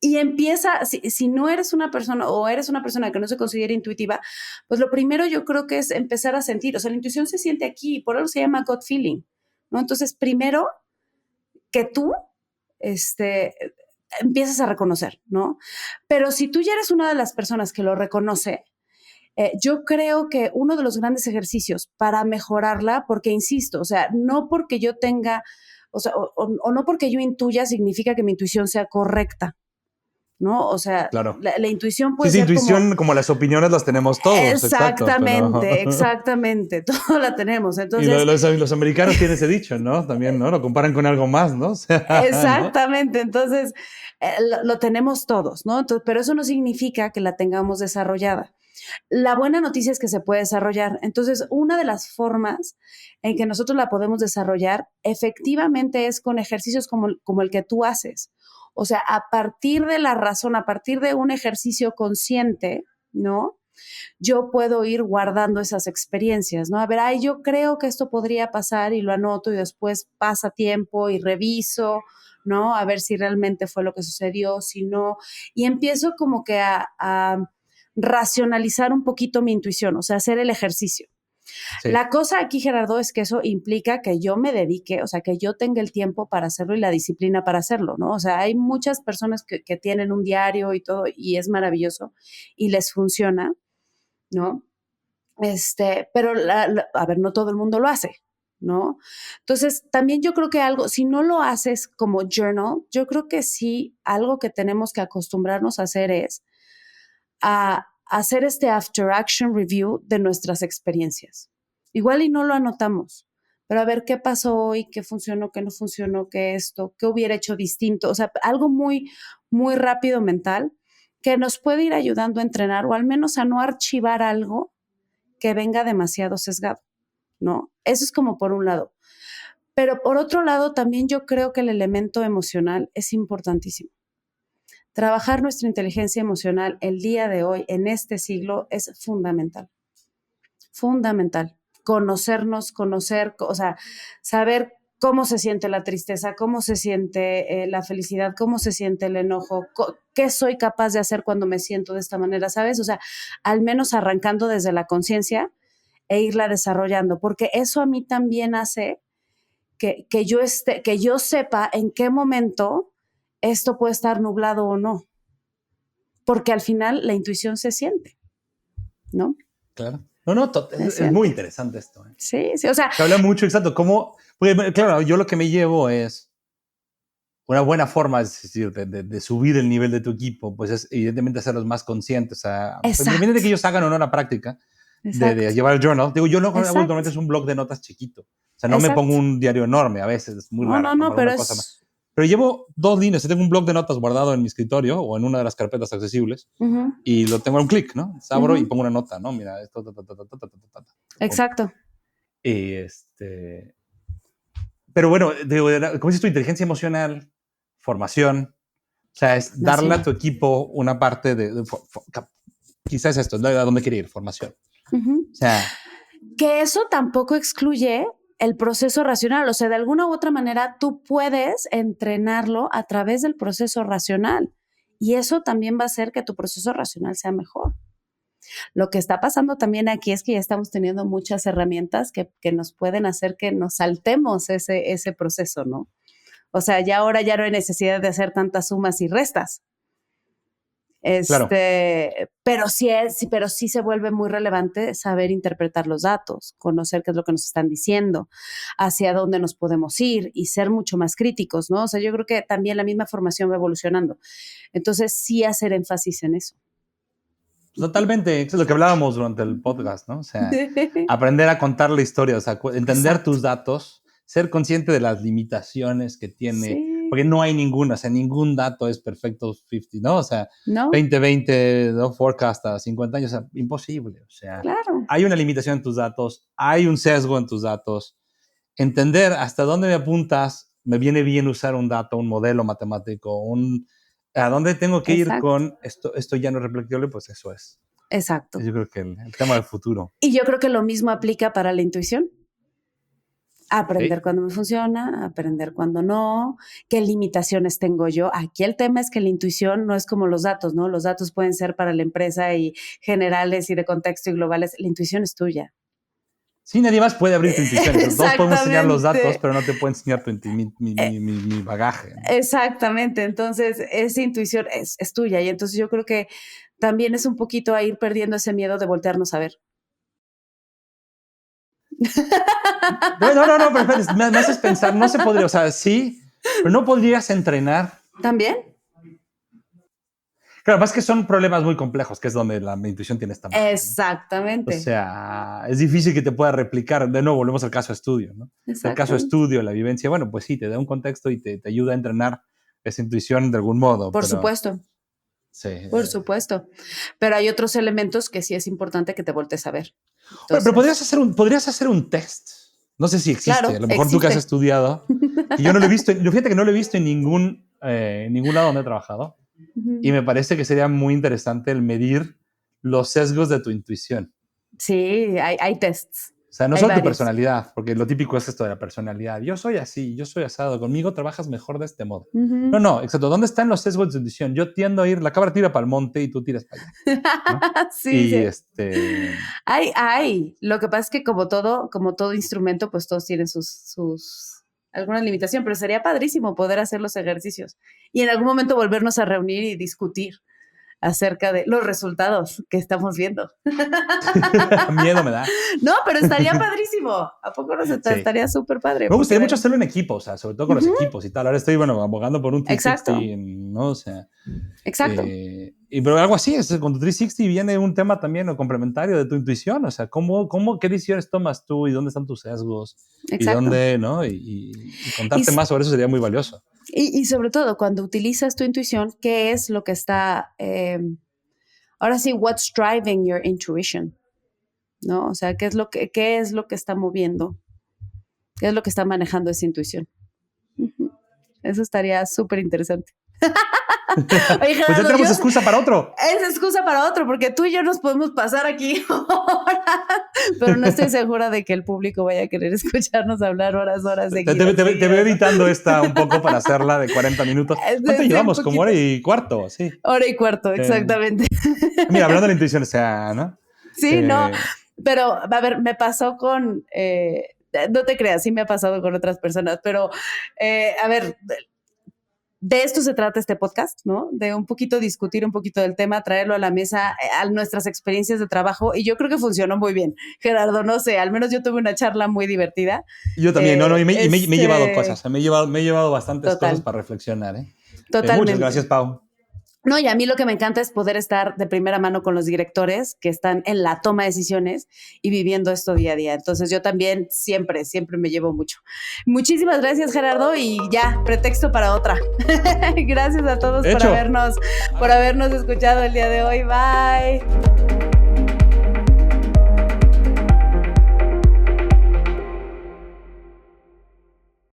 Y empieza, si no eres una persona o eres una persona que no se considera intuitiva, pues lo primero yo creo que es empezar a sentir. O sea, la intuición se siente aquí, por eso se llama gut feeling, ¿no? Entonces, primero que tú empiezas a reconocer, ¿no? Pero si tú ya eres una de las personas que lo reconoce, yo creo que uno de los grandes ejercicios para mejorarla, porque insisto, o sea, no porque yo tenga, o sea, o no porque yo intuya significa que mi intuición sea correcta, ¿no? O sea, claro. la intuición puede ser intuición como las opiniones las tenemos todos. Exactamente, exactamente, todo la tenemos. Entonces, y los americanos tienen ese dicho, ¿no? También, ¿no? Lo comparan con algo más, ¿no? O sea, exactamente, ¿no? Entonces, lo tenemos todos, ¿no? Entonces, pero eso no significa que la tengamos desarrollada. La buena noticia es que se puede desarrollar. Entonces, una de las formas en que nosotros la podemos desarrollar efectivamente es con ejercicios como el que tú haces. O sea, a partir de la razón, a partir de un ejercicio consciente, ¿no? Yo puedo ir guardando esas experiencias, ¿no? A ver, yo creo que esto podría pasar y lo anoto y después pasa tiempo y reviso, ¿no? A ver si realmente fue lo que sucedió, si no. Y empiezo como que a racionalizar un poquito mi intuición, o sea, hacer el ejercicio. Sí. La cosa aquí, Gerardo, es que eso implica que yo me dedique, o sea, que yo tenga el tiempo para hacerlo y la disciplina para hacerlo, ¿no? O sea, hay muchas personas que tienen un diario y todo, y es maravilloso, y les funciona, ¿no? Pero a ver, no todo el mundo lo hace, ¿no? Entonces, también yo creo que algo, si no lo haces como journal, yo creo que sí, algo que tenemos que acostumbrarnos a hacer es a hacer este after action review de nuestras experiencias. Igual y no lo anotamos, pero a ver qué pasó hoy, qué funcionó, qué no funcionó, qué esto, qué hubiera hecho distinto, o sea, algo muy, muy rápido mental que nos puede ir ayudando a entrenar o al menos a no archivar algo que venga demasiado sesgado, ¿no? Eso es como por un lado. Pero por otro lado, también yo creo que el elemento emocional es importantísimo. Trabajar nuestra inteligencia emocional el día de hoy, en este siglo, es fundamental. Fundamental. Conocernos, o sea, saber cómo se siente la tristeza, cómo se siente la felicidad, cómo se siente el enojo, qué soy capaz de hacer cuando me siento de esta manera, ¿sabes? O sea, al menos arrancando desde la conciencia e irla desarrollando, porque eso a mí también hace que yo sepa en qué momento esto puede estar nublado o no, porque al final la intuición se siente, ¿no? Claro. No, es muy interesante esto. Sí, o sea. Se habla mucho, exacto, porque claro, yo lo que me llevo es una buena forma, es decir, de subir el nivel de tu equipo, pues es evidentemente hacerlos más conscientes. O sea, independientemente de que ellos hagan o no la práctica de llevar el journal. Digo, yo lo que hago normalmente es un blog de notas chiquito. O sea, no me pongo un diario enorme, a veces es muy raro. No, pero Pero llevo 2 líneas. Tengo un blog de notas guardado en mi escritorio o en una de las carpetas accesibles y lo tengo a un clic, ¿no? Abro y pongo una nota, ¿no? Mira, esto, Exacto. Y pero bueno, ¿cómo dices tu inteligencia emocional, formación? O sea, es darle a tu equipo una parte quizás esto, ¿a dónde quiere ir? Formación. O sea, que eso tampoco excluye el proceso racional. O sea, de alguna u otra manera tú puedes entrenarlo a través del proceso racional y eso también va a hacer que tu proceso racional sea mejor. Lo que está pasando también aquí es que ya estamos teniendo muchas herramientas que nos pueden hacer que nos saltemos ese proceso, ¿no? O sea, ya ahora ya no hay necesidad de hacer tantas sumas y restas. Claro. Pero sí se vuelve muy relevante saber interpretar los datos, conocer qué es lo que nos están diciendo, hacia dónde nos podemos ir y ser mucho más críticos, ¿no? O sea, yo creo que también la misma formación va evolucionando. Entonces, sí hacer énfasis en eso. Totalmente, eso es lo que hablábamos durante el podcast, ¿no? O sea, aprender a contar la historia, o sea, entender tus datos, ser consciente de las limitaciones que tiene, porque no hay ninguna, o sea, ningún dato es perfecto 50, ¿no? O sea, 2020, ¿no? Forecast a 50 años, o sea, imposible, o sea, hay una limitación en tus datos, hay un sesgo en tus datos, entender hasta dónde me apuntas, me viene bien usar un dato, un modelo matemático, ¿a dónde tengo que ir con esto ya no es replicable? Pues eso es. Exacto. Yo creo que el tema del futuro. Y yo creo que lo mismo aplica para la intuición. Aprender cuando me funciona, aprender cuando no, qué limitaciones tengo yo. Aquí el tema es que la intuición no es como los datos, ¿no? Los datos pueden ser para la empresa y generales y de contexto y globales. La intuición es tuya. Sí, nadie más puede abrir tu intuición. Todos podemos enseñar los datos, pero no te puedo enseñar mi bagaje, ¿no? Exactamente. Entonces, esa intuición es tuya. Y entonces yo creo que también es un poquito a ir perdiendo ese miedo de voltearnos a ver. No, pero me haces pensar, no se podría, o sea, sí, pero no podrías entrenar. ¿También? Claro, más que son problemas muy complejos, que es donde la intuición tiene esta magia, exactamente. ¿no? O sea, es difícil que te pueda replicar. De nuevo, volvemos al caso estudio, ¿no? El caso estudio, la vivencia, bueno, pues sí, te da un contexto y te ayuda a entrenar esa intuición de algún modo. Por supuesto. Sí. Por supuesto. Pero hay otros elementos que sí es importante que te voltees a ver. Entonces, bueno, pero podrías hacer un test. No sé si existe. Claro, a lo mejor tú que has estudiado. Y yo no lo he visto. Fíjate que no lo he visto en ningún lado donde he trabajado. Y me parece que sería muy interesante el medir los sesgos de tu intuición. Sí, hay tests. sea, no Hay solo tu varios. personalidad, porque lo típico es esto de la personalidad. Yo soy así, yo soy asado, conmigo trabajas mejor de este modo. Ujú. No, exacto. ¿Dónde están los sesgos de intuición? Yo tiendo a ir, la cabra tira para el monte y tú tiras para allá, ¿no? Sí, Y sí. Hay. Lo que pasa es que como todo instrumento, pues todos tienen sus alguna limitación, pero sería padrísimo poder hacer los ejercicios y en algún momento volvernos a reunir y discutir acerca de los resultados que estamos viendo. miedo me da. No, pero estaría padrísimo. ¿A poco no Sí. estaría súper padre? Me gustaría Porque, mucho hacerlo en equipo, o sea, sobre todo con los equipos y tal. Ahora estoy, abogando por un Exacto. 360, ¿no? O sea, Exacto. pero algo así, con tu 360 viene un tema también o complementario de tu intuición, o sea, qué decisiones tomas tú y dónde están tus sesgos Exacto. y dónde, ¿no? Y contarte más sobre eso sería muy valioso. Y sobre todo, cuando utilizas tu intuición, ¿qué es lo que está, ahora sí, what's driving your intuition? ¿No? O sea, ¿qué es lo que está moviendo? ¿Qué es lo que está manejando esa intuición? Eso estaría súper interesante. Oye, Gerardo, pues ya tenemos excusa para otro. Es excusa para otro, porque tú y yo nos podemos pasar aquí horas, pero no estoy segura de que el público vaya a querer escucharnos hablar horas seguidas. Te voy editando esta un poco para hacerla de 40 minutos. ¿Cuánto llevamos? Como hora y cuarto, sí. Hora y cuarto, exactamente. Mira, hablando de la intuición, o sea, ¿no? Sí, no, pero a ver, me pasó con, no te creas, sí me ha pasado con otras personas, pero a ver, de esto se trata este podcast, ¿no? De un poquito discutir un poquito del tema, traerlo a la mesa, a nuestras experiencias de trabajo, y yo creo que funcionó muy bien. Gerardo, no sé, al menos yo tuve una charla muy divertida. Yo también, y me he llevado cosas, me he llevado bastantes cosas para reflexionar, ¿eh? Totalmente. Muchas gracias, Pau. No, y a mí lo que me encanta es poder estar de primera mano con los directores que están en la toma de decisiones y viviendo esto día a día. Entonces yo también siempre me llevo mucho. Muchísimas gracias, Gerardo, y ya, pretexto para otra. Gracias a todos por habernos escuchado el día de hoy. Bye.